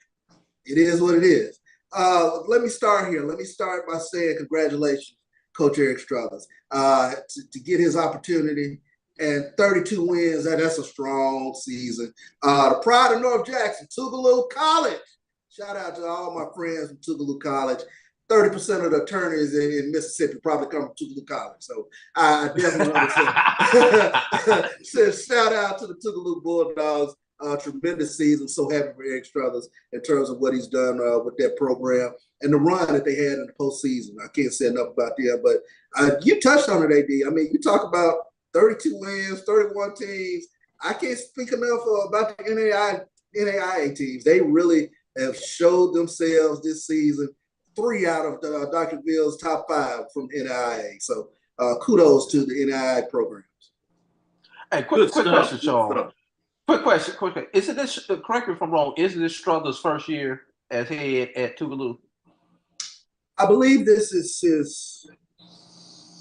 It is what it is. Let me start here. Let me start by saying congratulations, Coach Eric Struthers, to get his opportunity. And 32 wins, that's a strong season. The pride of North Jackson, Tougaloo College. Shout out to all my friends from Tougaloo College. 30% of the attorneys in Mississippi probably come from Tougaloo College. So I definitely understand. Shout out to the Tougaloo Bulldogs. Tremendous season. So happy for Eric Struthers in terms of what he's done with that program and the run that they had in the postseason. I can't say enough about that, but you touched on it, AD. I mean, you talk about 32 wins, 31 teams. I can't speak enough about the NAIA teams. They really have showed themselves this season. 3 out of Dr. Bill's top 5 from NAIA. So kudos to the NAIA programs. Hey, quick question, Sean. Quick question. Isn't this, correct me if I'm wrong, isn't this Struthers' first year as head at Tougaloo? I believe this is his.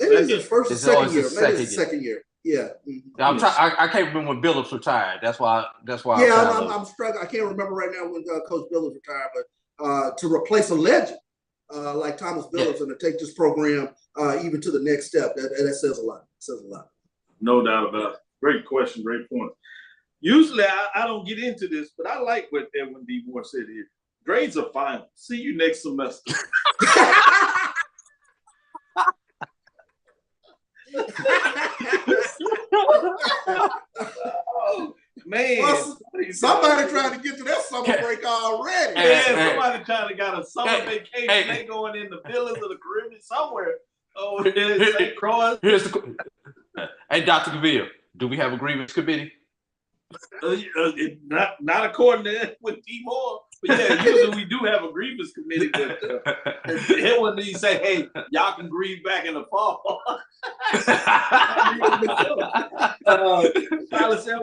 Maybe it's his first or second year. Maybe it's the second year. Yeah. Mm-hmm. I can't remember when Billups retired. That's why. Yeah, I'm struggling. I can't remember right now when Coach Billups retired, but to replace a legend like Thomas Billups and to take this program even to the next step, that says a lot. It says a lot. No doubt about it. Great question. Great point. Usually I don't get into this, but I like what Edwin D. Moore said here. Grades are final. See you next semester. Oh, man. Well, somebody trying to get to that summer break already. Yeah, somebody trying to got a summer vacation. They going in the villas of the Caribbean somewhere. Oh, St. Croix. Hey, Dr. Cavil, do we have a grievance committee? Not according to with D. Moore, but Yeah, usually we do have a grievance committee, but it wouldn't even say, "Hey, y'all can grieve back in the fall."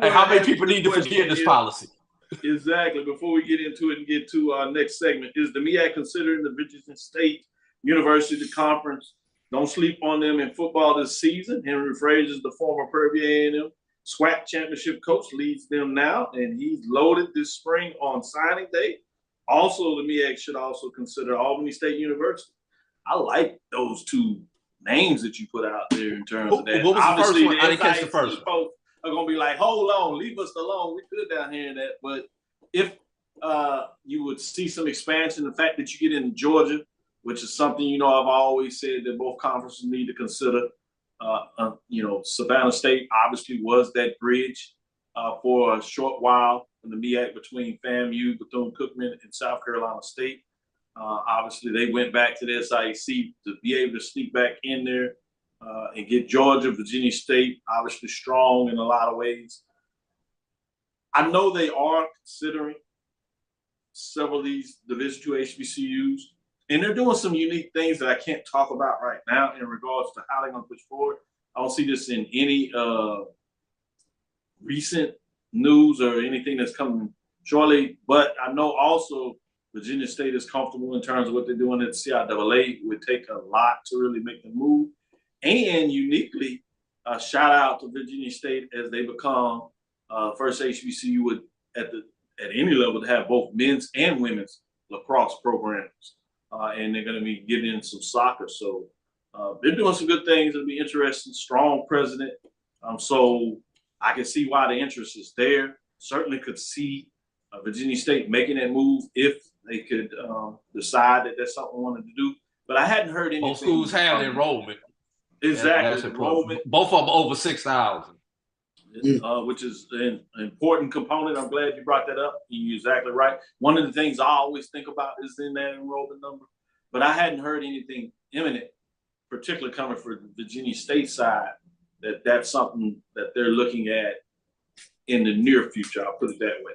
And how many people need to forget this policy? Exactly. Before we get into it and get to our next segment, is the MEAC considering the Virginia State University Conference? Don't sleep on them in football this season. Henry Frazier is the former Purview A&M SWAC championship coach, leads them now, and he's loaded this spring on signing day. Also, the MEAC should also consider Albany State University. I like those two names that you put out there in terms of that. What was Obviously, the first one? I didn't catch the first one. Folks are going to be like, hold on, leave us alone. We're good down here in that. But if you would see some expansion, the fact that you get into Georgia, which is something, you know, I've always said that both conferences need to consider. You know, Savannah State obviously was that bridge for a short while in the MEAC between FAMU, Bethune-Cookman, and South Carolina State. Obviously, they went back to the SIAC to be able to sneak back in there and get Georgia, Virginia State, obviously strong in a lot of ways. I know they are considering several of these Division II HBCUs, and they're doing some unique things that I can't talk about right now in regards to how they're going to push forward. I don't see this in any recent news or anything that's coming shortly, but I know also Virginia State is comfortable in terms of what they're doing at the CIAA. It would take a lot to really make them move. And uniquely, shout out to Virginia State as they become first HBCU at any level to have both men's and women's lacrosse programs. And they're going to be getting in some soccer. So they're doing some good things. It'll be interesting. Strong president. So I can see why the interest is there. Certainly could see Virginia State making that move if they could decide that that's something they wanted to do. But I hadn't heard anything. Both schools have enrollment. Exactly. That's enrollment. Both of them over 6,000. Which is an important component. I'm glad you brought that up. You're exactly right. One of the things I always think about is in that enrollment number, but I hadn't heard anything imminent, particularly coming from the Virginia State side, that's something that they're looking at in the near future. I'll put it that way.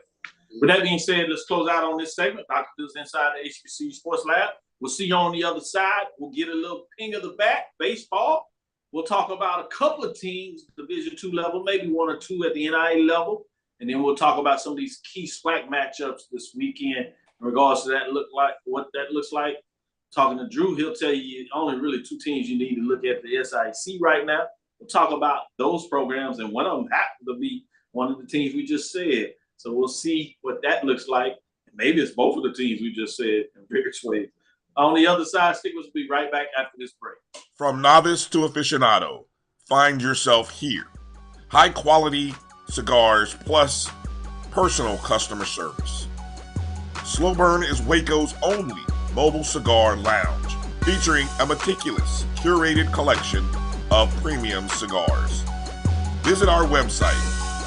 With that being said, let's close out on this segment. Dr. Bill's inside the HBCU Sports Lab. We'll see you on the other side. We'll get a little ping of the bat, baseball. We'll talk about a couple of teams, Division II level, maybe one or two at the NIA level. And then we'll talk about some of these key SWAC matchups this weekend in regards to what that looks like. Talking to Drew, he'll tell you only really two teams you need to look at the SIC right now. We'll talk about those programs, and one of them happened to be one of the teams we just said. So we'll see what that looks like. Maybe it's both of the teams we just said in various ways. On the other side, Stickers will be right back after this break. From novice to aficionado, find yourself here. High quality cigars plus personal customer service. Slow Burn is Waco's only mobile cigar lounge, featuring a meticulous, curated collection of premium cigars. Visit our website,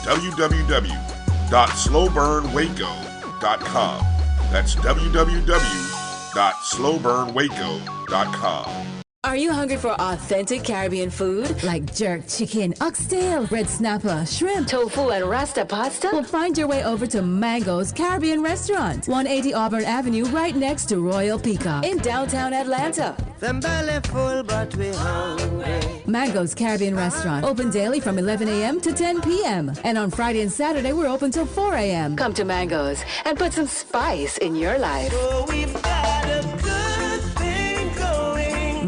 www.slowburnwaco.com. That's www.slowburnwaco.com. Are you hungry for authentic Caribbean food? Like jerk chicken, oxtail, red snapper, shrimp, tofu, and rasta pasta? Well, find your way over to Mango's Caribbean Restaurant, 180 Auburn Avenue, right next to Royal Peacock in downtown Atlanta. Them belly full, but we hungry. Mango's Caribbean Restaurant, open daily from 11 a.m. to 10 p.m. And on Friday and Saturday, we're open till 4 a.m. Come to Mango's and put some spice in your life. So we've got a good thing going.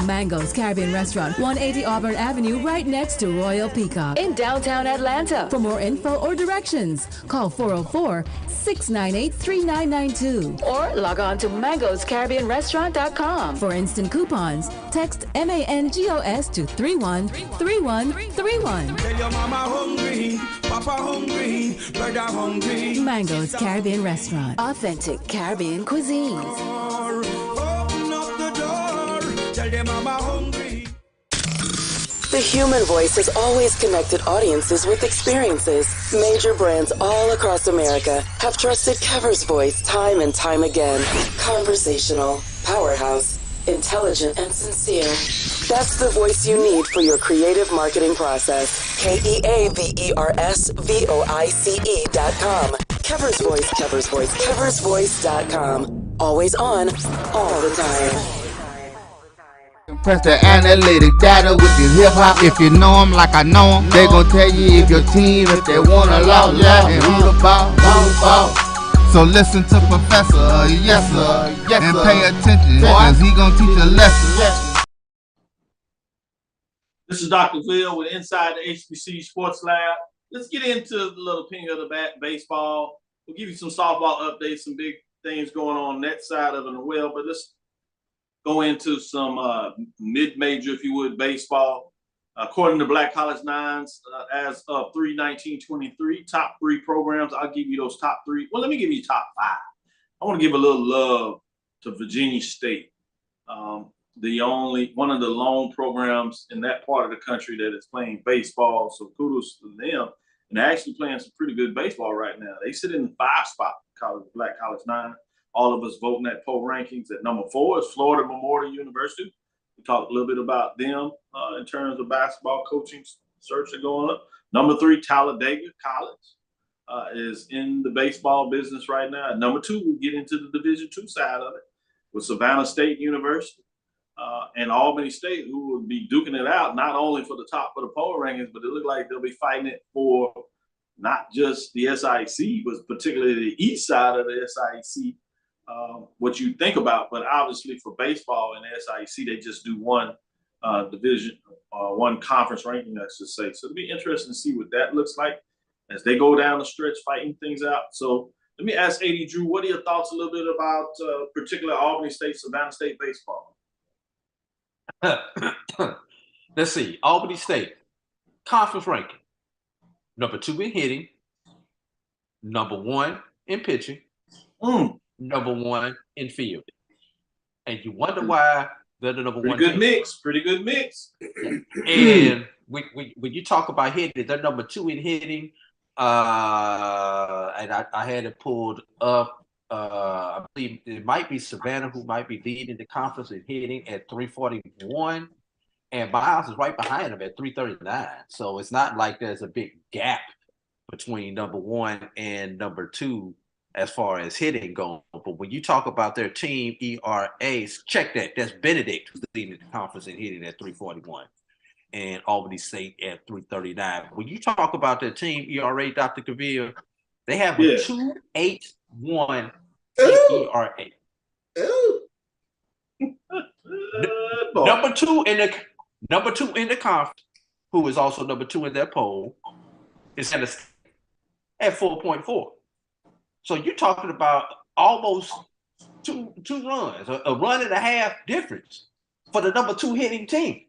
Mango's Caribbean Restaurant, 180 Auburn Avenue, right next to Royal Peacock in downtown Atlanta. For more info or directions, call 404-698-3992 or log on to mangoscaribbeanrestaurant.com. For instant coupons, text MANGOS to 313131. Tell your mama hungry, papa hungry, brother hungry. Mango's Caribbean Restaurant, authentic Caribbean cuisines. Open up the door, tell your mama hungry. The human voice has always connected audiences with experiences. Major brands all across America have trusted Kever's voice time and time again. Conversational, powerhouse, intelligent, and sincere. That's the voice you need for your creative marketing process. KEAVERSVOICE.com. Kever's Voice, Kever's Voice, keversvoice.com. Always on, all the time. Press the analytic data with your hip hop. If you know them like I know them, they gon' tell you if your team, if they wanna loud, and who the ball. So listen to Professor, yes sir, and pay attention, cause he gon' teach a lesson. This is Dr. Cavil with Inside the HBCU Sports Lab. Let's get into the little ping of the baseball. We'll give you some softball updates, some big things going on that side of it as well, but let's go into some mid-major, if you would, baseball. According to Black College Nines, as of 3/19/23, top 3 programs. I'll give you those top 3. Well, let me give you top 5. I want to give a little love to Virginia State, one of the lone programs in that part of the country that is playing baseball. So kudos to them, and they're actually playing some pretty good baseball right now. They sit in the 5 spot, Black College Nine. All of us voting at poll rankings. At number 4 is Florida Memorial University. We talked a little bit about them in terms of basketball coaching search are going up. Number 3, Talladega College is in the baseball business right now. At number 2, we get into the Division II side of it with Savannah State University and Albany State, who will be duking it out not only for the top of the poll rankings, but it looks like they'll be fighting it for not just the SIC, but particularly the east side of the SIC. What you think about, but obviously for baseball and the SIC, they just do one division, one conference ranking, I should say. So it'll be interesting to see what that looks like as they go down the stretch fighting things out. So let me ask AD Drew, what are your thoughts a little bit about particular Albany State, Savannah State baseball? Let's see. Albany State, conference ranking. Number 2 in hitting. Number 1 in pitching. Number 1 in fielding. And you wonder why they're the number 1. Pretty good mix. And when you talk about hitting, they're number 2 in hitting. And I had it pulled up. I believe it might be Savannah who might be leading the conference in hitting at 341, and Miles is right behind them at 339. So it's not like there's a big gap between number 1 and number 2 as far as hitting goes. But when you talk about their team ERAs, check that. That's Benedict who's leading the conference in hitting at 341, and Albany State at 339. When you talk about their team ERA, Dr. Cavil, they have a 2.81 ERA. Number two in the conference, who is also number 2 in their poll, is at 4.4. So you're talking about almost two runs, a run and a half difference for the number 2 hitting team.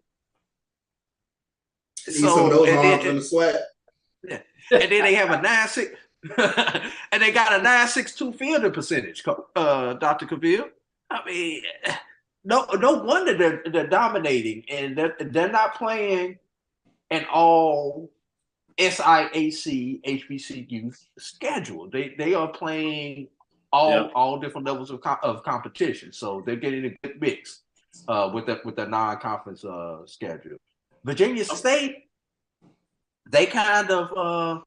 Some of those arms in the sweat. Yeah. And then they have a 9.6. And they got a 9.62 fielding percentage, Dr. Cavil. I mean, no wonder they're dominating, and they're not playing an all SIAC HBCU schedule. They are playing all different levels of competition. So they're getting a good mix with the non-conference schedule. Virginia State, they kind of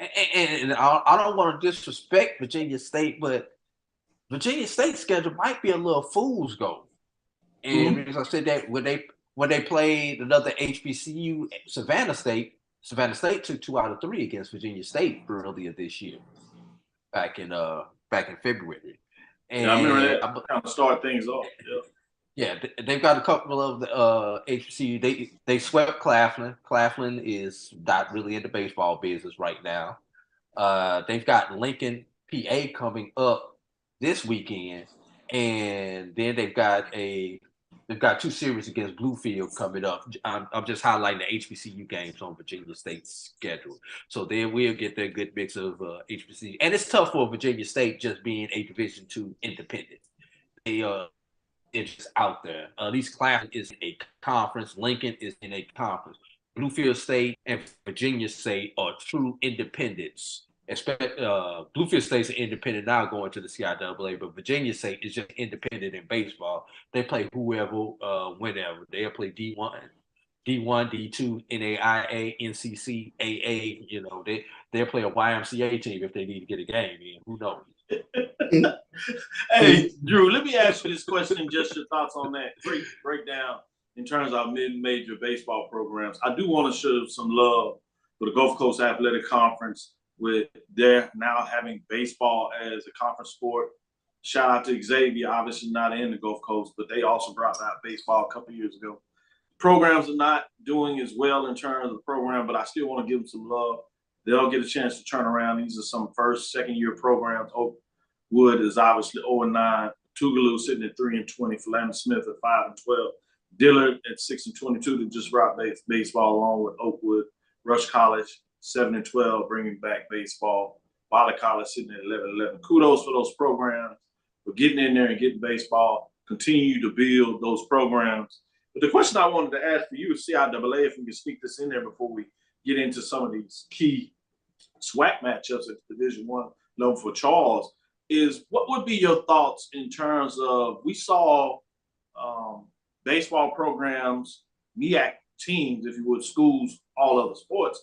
and I don't want to disrespect Virginia State, but Virginia State's schedule might be a little fool's gold. And as I said that when they played another HBCU, Savannah State took 2 out of 3 against Virginia State earlier this year, back in February. And I remember that kind of start things off. Yeah, they've got a couple of the HBCU. They swept Claflin. Claflin is not really in the baseball business right now. They've got Lincoln, PA coming up this weekend, and then they've got 2 series against Bluefield coming up. I'm just highlighting the HBCU games on Virginia State's schedule, so they will get their good mix of HBCU. And it's tough for Virginia State just being a Division II independent. It's just out there. At least Claflin is in a conference. Lincoln is in a conference. Bluefield State and Virginia State are true independents. Bluefield State's an independent now going to the CIAA, but Virginia State is just independent in baseball. They play whoever, whenever. They'll play D1 D1, D2, NAIA, NCCAA. You know, they'll play a YMCA team if they need to get a game in. Who knows? Hey, Drew, let me ask you this question. Just your thoughts on that breakdown in terms of mid-major baseball programs. I do want to show some love for the Gulf Coast Athletic Conference with their now having baseball as a conference sport. Shout out to Xavier, obviously not in the Gulf Coast, but they also brought out baseball a couple years ago. Programs are not doing as well in terms of the program, but I still want to give them some love. They'll get a chance to turn around. These are some first, second-year programs. Oakwood is obviously 0-9. Tougaloo sitting at 3-20. Philander Smith at 5-12. Dillard at 6-22 to just brought baseball along with Oakwood. Rush College 7-12, bringing back baseball. Wiley College sitting at 11-11. Kudos for those programs for getting in there and getting baseball. Continue to build those programs. But the question I wanted to ask for you is CIAA, if we can speak this in there before we get into some of these key SWAC matchups at Division I level for Charles, is what would be your thoughts in terms of, we saw baseball programs, MEAC teams, if you would, schools, all other sports,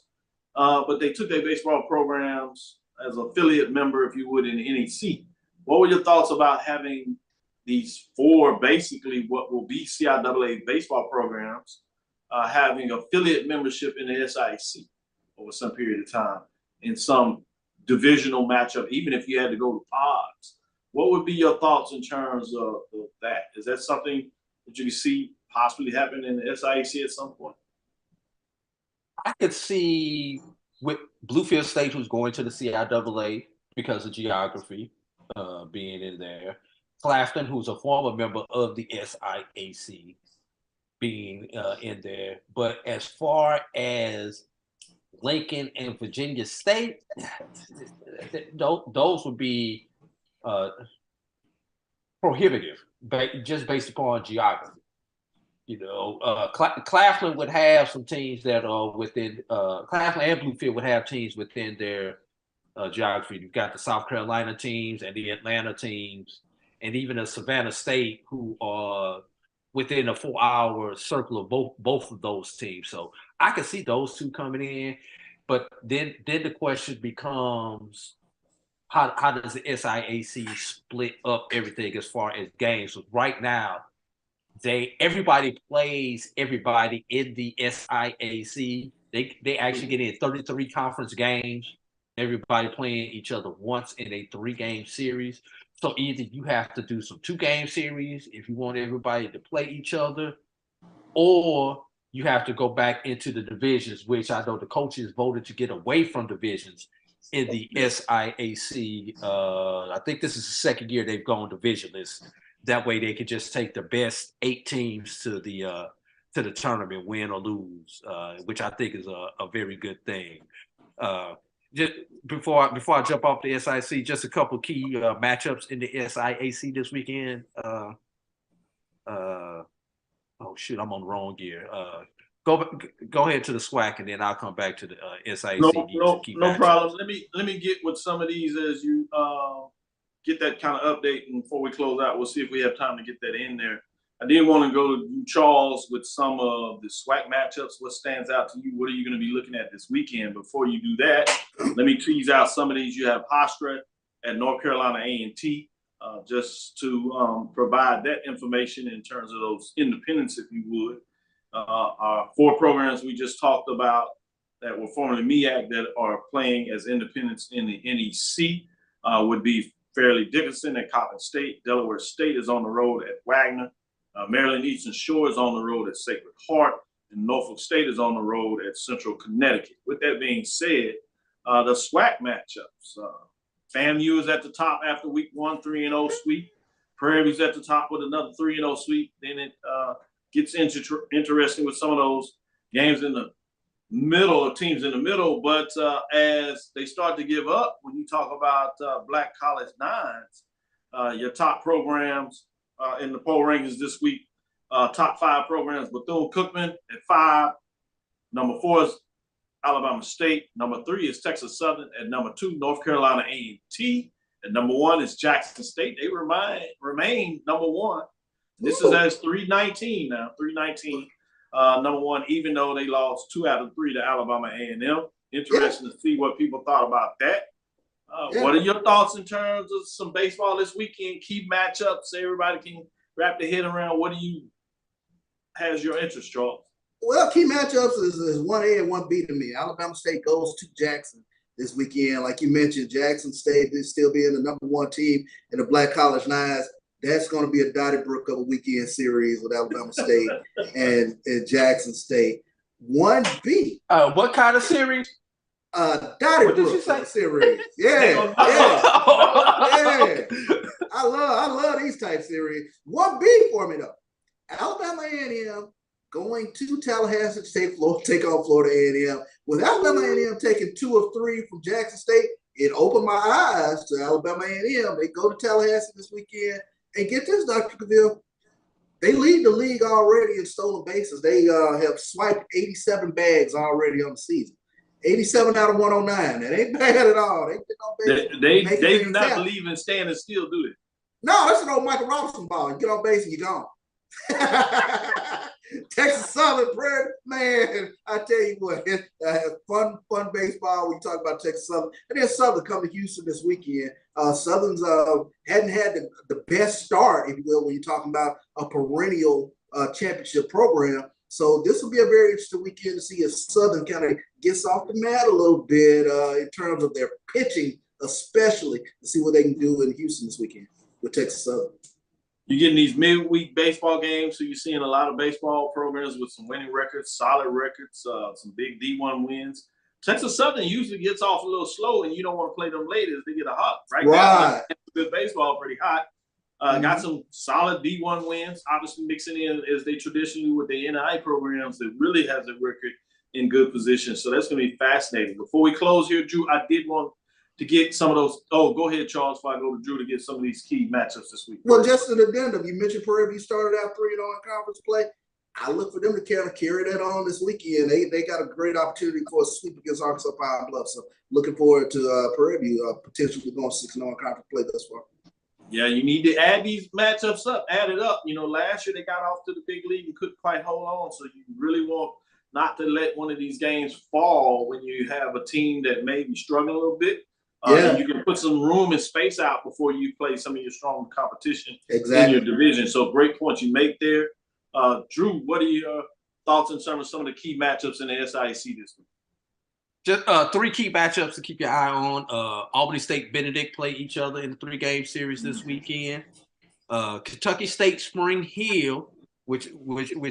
but they took their baseball programs as an affiliate member, if you would, in the NEC. What were your thoughts about having these four, basically what will be CIAA baseball programs, having affiliate membership in the SIAC over some period of time in some divisional matchup, even if you had to go to pods? What would be your thoughts in terms of that? Is that something that you can see possibly happen in the SIAC at some point? I could see with Bluefield State, who's going to the CIAA because of geography, being in there. Clafton, who's a former member of the SIAC, being in there. But as far as Lincoln and Virginia State, those would be prohibitive, just based upon geography. You know, Claflin would have some teams that are within, Claflin and Bluefield would have teams within their geography. You've got the South Carolina teams and the Atlanta teams, and even a Savannah State, who are within a 4-hour circle of both of those teams. So I can see those two coming in, but then the question becomes, how does the SIAC split up everything as far as games? So right now, everybody plays everybody in the SIAC. They actually get in 33 conference games. Everybody playing each other once in a 3-game series. So either you have to do some 2-game series if you want everybody to play each other, or you have to go back into the divisions, which I know the coaches voted to get away from divisions in the SIAC. I think this is the second year they've gone divisionless. That way they could just take the best 8 teams to the tournament, win or lose, which I think is a very good thing. Just before I jump off the SIAC, just a couple key matchups in the SIAC this weekend. Oh shoot, I'm on the wrong gear. Go ahead to the SWAC, and then I'll come back to the SIAC. No problem. Let me get with some of these as you get that kind of update, and before we close out, we'll see if we have time to get that in there. I did want to go to Charles with some of the SWAC matchups. What stands out to you? What are you going to be looking at this weekend? Before you do that, let me tease out some of these. You have Hofstra at North Carolina A&T, just to provide that information in terms of those independents, if you would. Our 4 programs we just talked about that were formerly MEAC that are playing as independents in the NEC would be Fairleigh Dickinson at Coppin State. Delaware State is on the road at Wagner. Maryland Eastern Shore is on the road at Sacred Heart, and Norfolk State is on the road at Central Connecticut. With that being said, the SWAC matchups. FAMU is at the top after week 1, 3-0 sweep. Prairie View's at the top with another 3-0 sweep. Then it gets interesting with some of those games in the middle, or teams in the middle. But as they start to give up, when you talk about Black College Nines, your top programs in the poll rankings this week, top 5 programs: Bethune-Cookman at 5. Number 4 is Alabama State. Number 3 is Texas Southern. At number 2, North Carolina A&T. And number 1 is Jackson State. They remain number 1. This is as 319 now, 319. number one, even though they lost 2 out of 3 to Alabama A&M. Interesting to see what people thought about that. What are your thoughts in terms of some baseball this weekend? Key matchups, everybody can wrap their head around. What do you has your interest, Charles? Well, key matchups is 1A and 1B to me. Alabama State goes to Jackson this weekend. Like you mentioned, Jackson State is still being the number 1 team in the Black College Nines. That's going to be a Donnybrook of a weekend series with Alabama State and Jackson State. 1B. What kind of series? Donnybrook series. Yeah. I love these type series. 1B for me though. Alabama A&M going to Tallahassee to take on Florida A&M. With Alabama A&M taking 2 of 3 from Jackson State, it opened my eyes to Alabama A&M. They go to Tallahassee this weekend. And get this, Dr. Cavil, they lead the league already in stolen bases. They have swiped 87 bags already on the season. 87 out of 109. That ain't bad at all. They do not believe in standing still, do they? No, that's an old Michael Robinson ball. You get on base and you're gone. Texas Southern, man, I tell you what, fun baseball. We talk about Texas Southern, and then Southern come to Houston this weekend. Southern's hadn't had the best start, if you will, when you're talking about a perennial championship program. So this will be a very interesting weekend to see if Southern kind of gets off the mat a little bit in terms of their pitching, especially to see what they can do in Houston this weekend with Texas Southern. You're getting these midweek baseball games, so you're seeing a lot of baseball programs with some winning records, solid records, some big D1 wins. Texas Southern usually gets off a little slow, and you don't want to play them late as they get a hot. Right now, good baseball, pretty hot. Got some solid D1 wins, obviously mixing in as they traditionally with the NI programs that really has a record in good position. So that's going to be fascinating. Before we close here, Drew, I did want to get some of those. Oh, go ahead, Charles, before I go to Drew to get some of these key matchups this week. Well, just an addendum. You mentioned Prairie View started out 3-0 in conference play. I look for them to kind of carry that on this weekend. They got a great opportunity for a sweep against Arkansas Pine Bluff. So looking forward to Prairie View potentially going 6-0 in conference play thus far. Yeah, you need to add these matchups up, add it up. You know, last year they got off to the big league and couldn't quite hold on. So you really want not to let one of these games fall when you have a team that may be struggling a little bit. You can put some room and space out before you play some of your strong competition in your division. So great points you make there. Drew, what are your thoughts in terms of some of the key matchups in the SIAC this week? Just 3 key matchups to keep your eye on. Albany State, Benedict play each other in the 3-game series this weekend. Kentucky State, Spring Hill, which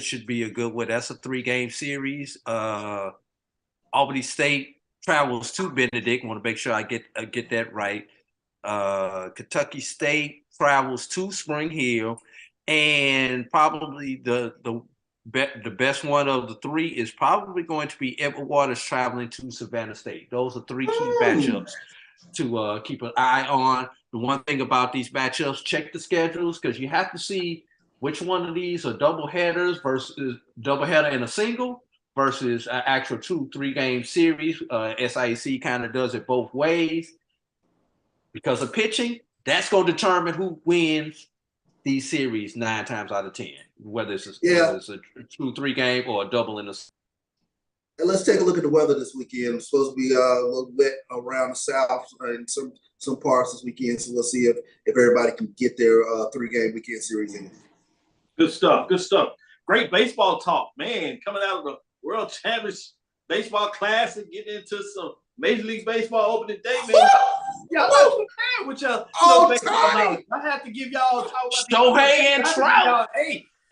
should be a good one. That's a 3-game series. Albany State travels to Benedict. Want to make sure I get that right. Kentucky State travels to Spring Hill, and probably the best one of the 3 is probably going to be Edward Waters traveling to Savannah State. Those are 3 key matchups to keep an eye on. The one thing about these matchups, check the schedules, because you have to see which one of these are double headers versus doubleheader and a single versus an actual 2-3-game series. SIAC kind of does it both ways. Because of pitching, that's going to determine who wins these series 9 times out of 10, whether it's a 2-3 game or a double in a. And let's take a look at the weather this weekend. It's supposed to be a little wet around the south in some parts this weekend. So we'll see if everybody can get their 3-game weekend series in. Good stuff. Good stuff. Great baseball talk, man. Coming out of the World Championship Baseball Classic, getting into some Major League Baseball opening day, man. Y'all not prepared with y'all baseball knowledge. I have to give y'all talk about Shohei and Trout.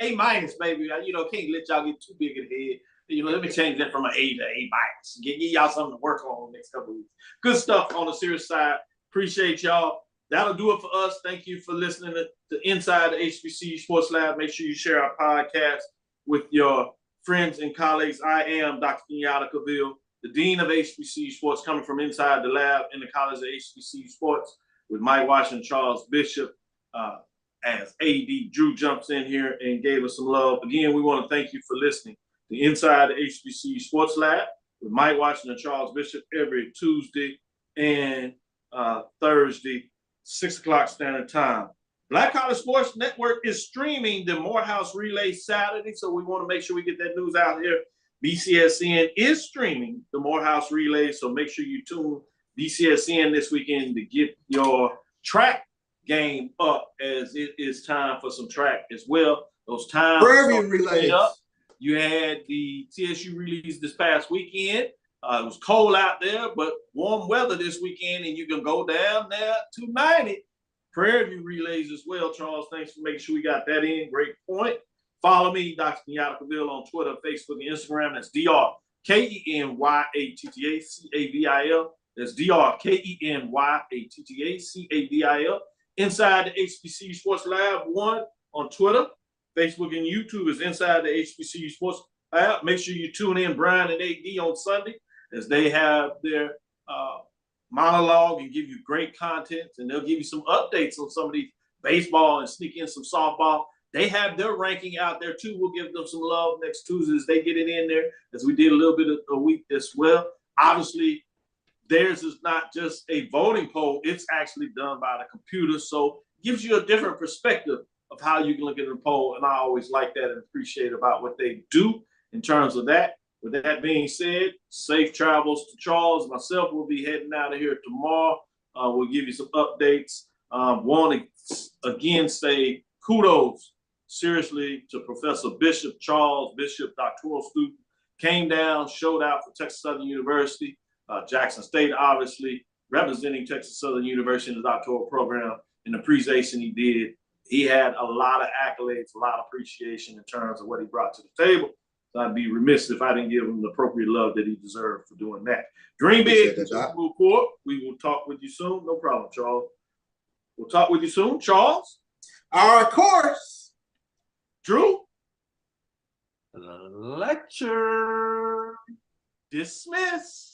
A minus, baby. Can't let y'all get too big in the head. Let me change that from an A to A minus. Give y'all something to work on the next couple of weeks. Good stuff on the serious side. Appreciate y'all. That'll do it for us. Thank you for listening to Inside the HBCU Sports Lab. Make sure you share our podcast with your friends and colleagues. I am Dr. Kenyatta Cavil, the Dean of HBCU Sports, coming from inside the lab in the College of HBCU Sports with Mike Washington, Charles Bishop, as AD Drew jumps in here and gave us some love. Again, we want to thank you for listening to Inside the HBCU Sports Lab with Mike Washington, Charles Bishop, every Tuesday and Thursday, 6 o'clock Standard Time. Black College Sports Network is streaming the Morehouse Relay Saturday, so we want to make sure we get that news out here. BCSN is streaming the Morehouse Relay, so make sure you tune BCSN this weekend to get your track game up, as it is time for some track as well. Those times Prairie relays. up. You had the TSU release this past weekend. It was cold out there, but warm weather this weekend, and you can go down there to 90. Prairie View relays as well, Charles. Thanks for making sure we got that in. Great point. Follow me, Dr. Kenyatta Cavil, on Twitter, Facebook, and Instagram. That's DrKenyattaCavil. That's DrKenyattaCavil. Inside the HBCU Sports Lab 1 on Twitter, Facebook, and YouTube is Inside the HBCU Sports Lab. Make sure you tune in Brian and AD on Sunday as they have their monologue and give you great content, and they'll give you some updates on some of these baseball and sneak in some softball. They have their ranking out there too. We'll give them some love next Tuesday as they get it in there, as we did a little bit of a week as well. Obviously, theirs is not just a voting poll, it's actually done by the computer, so it gives you a different perspective of how you can look at the poll, and I always like that and appreciate about what they do in terms of that. With that being said, safe travels to Charles. Myself will be heading out of here tomorrow. We'll give you some updates. Want to again say kudos seriously to Professor Bishop Charles Bishop, doctoral student, came down, showed out for Texas Southern University, Jackson State, obviously representing Texas Southern University in the doctoral program. In the presentation he did, he had a lot of accolades, a lot of appreciation in terms of what he brought to the table. So I'd be remiss if I didn't give him the appropriate love that he deserved for doing that. Dream big, move forward. We will talk with you soon. No problem, Charles. We'll talk with you soon, Charles. Of course. Drew. Lecture. Dismiss.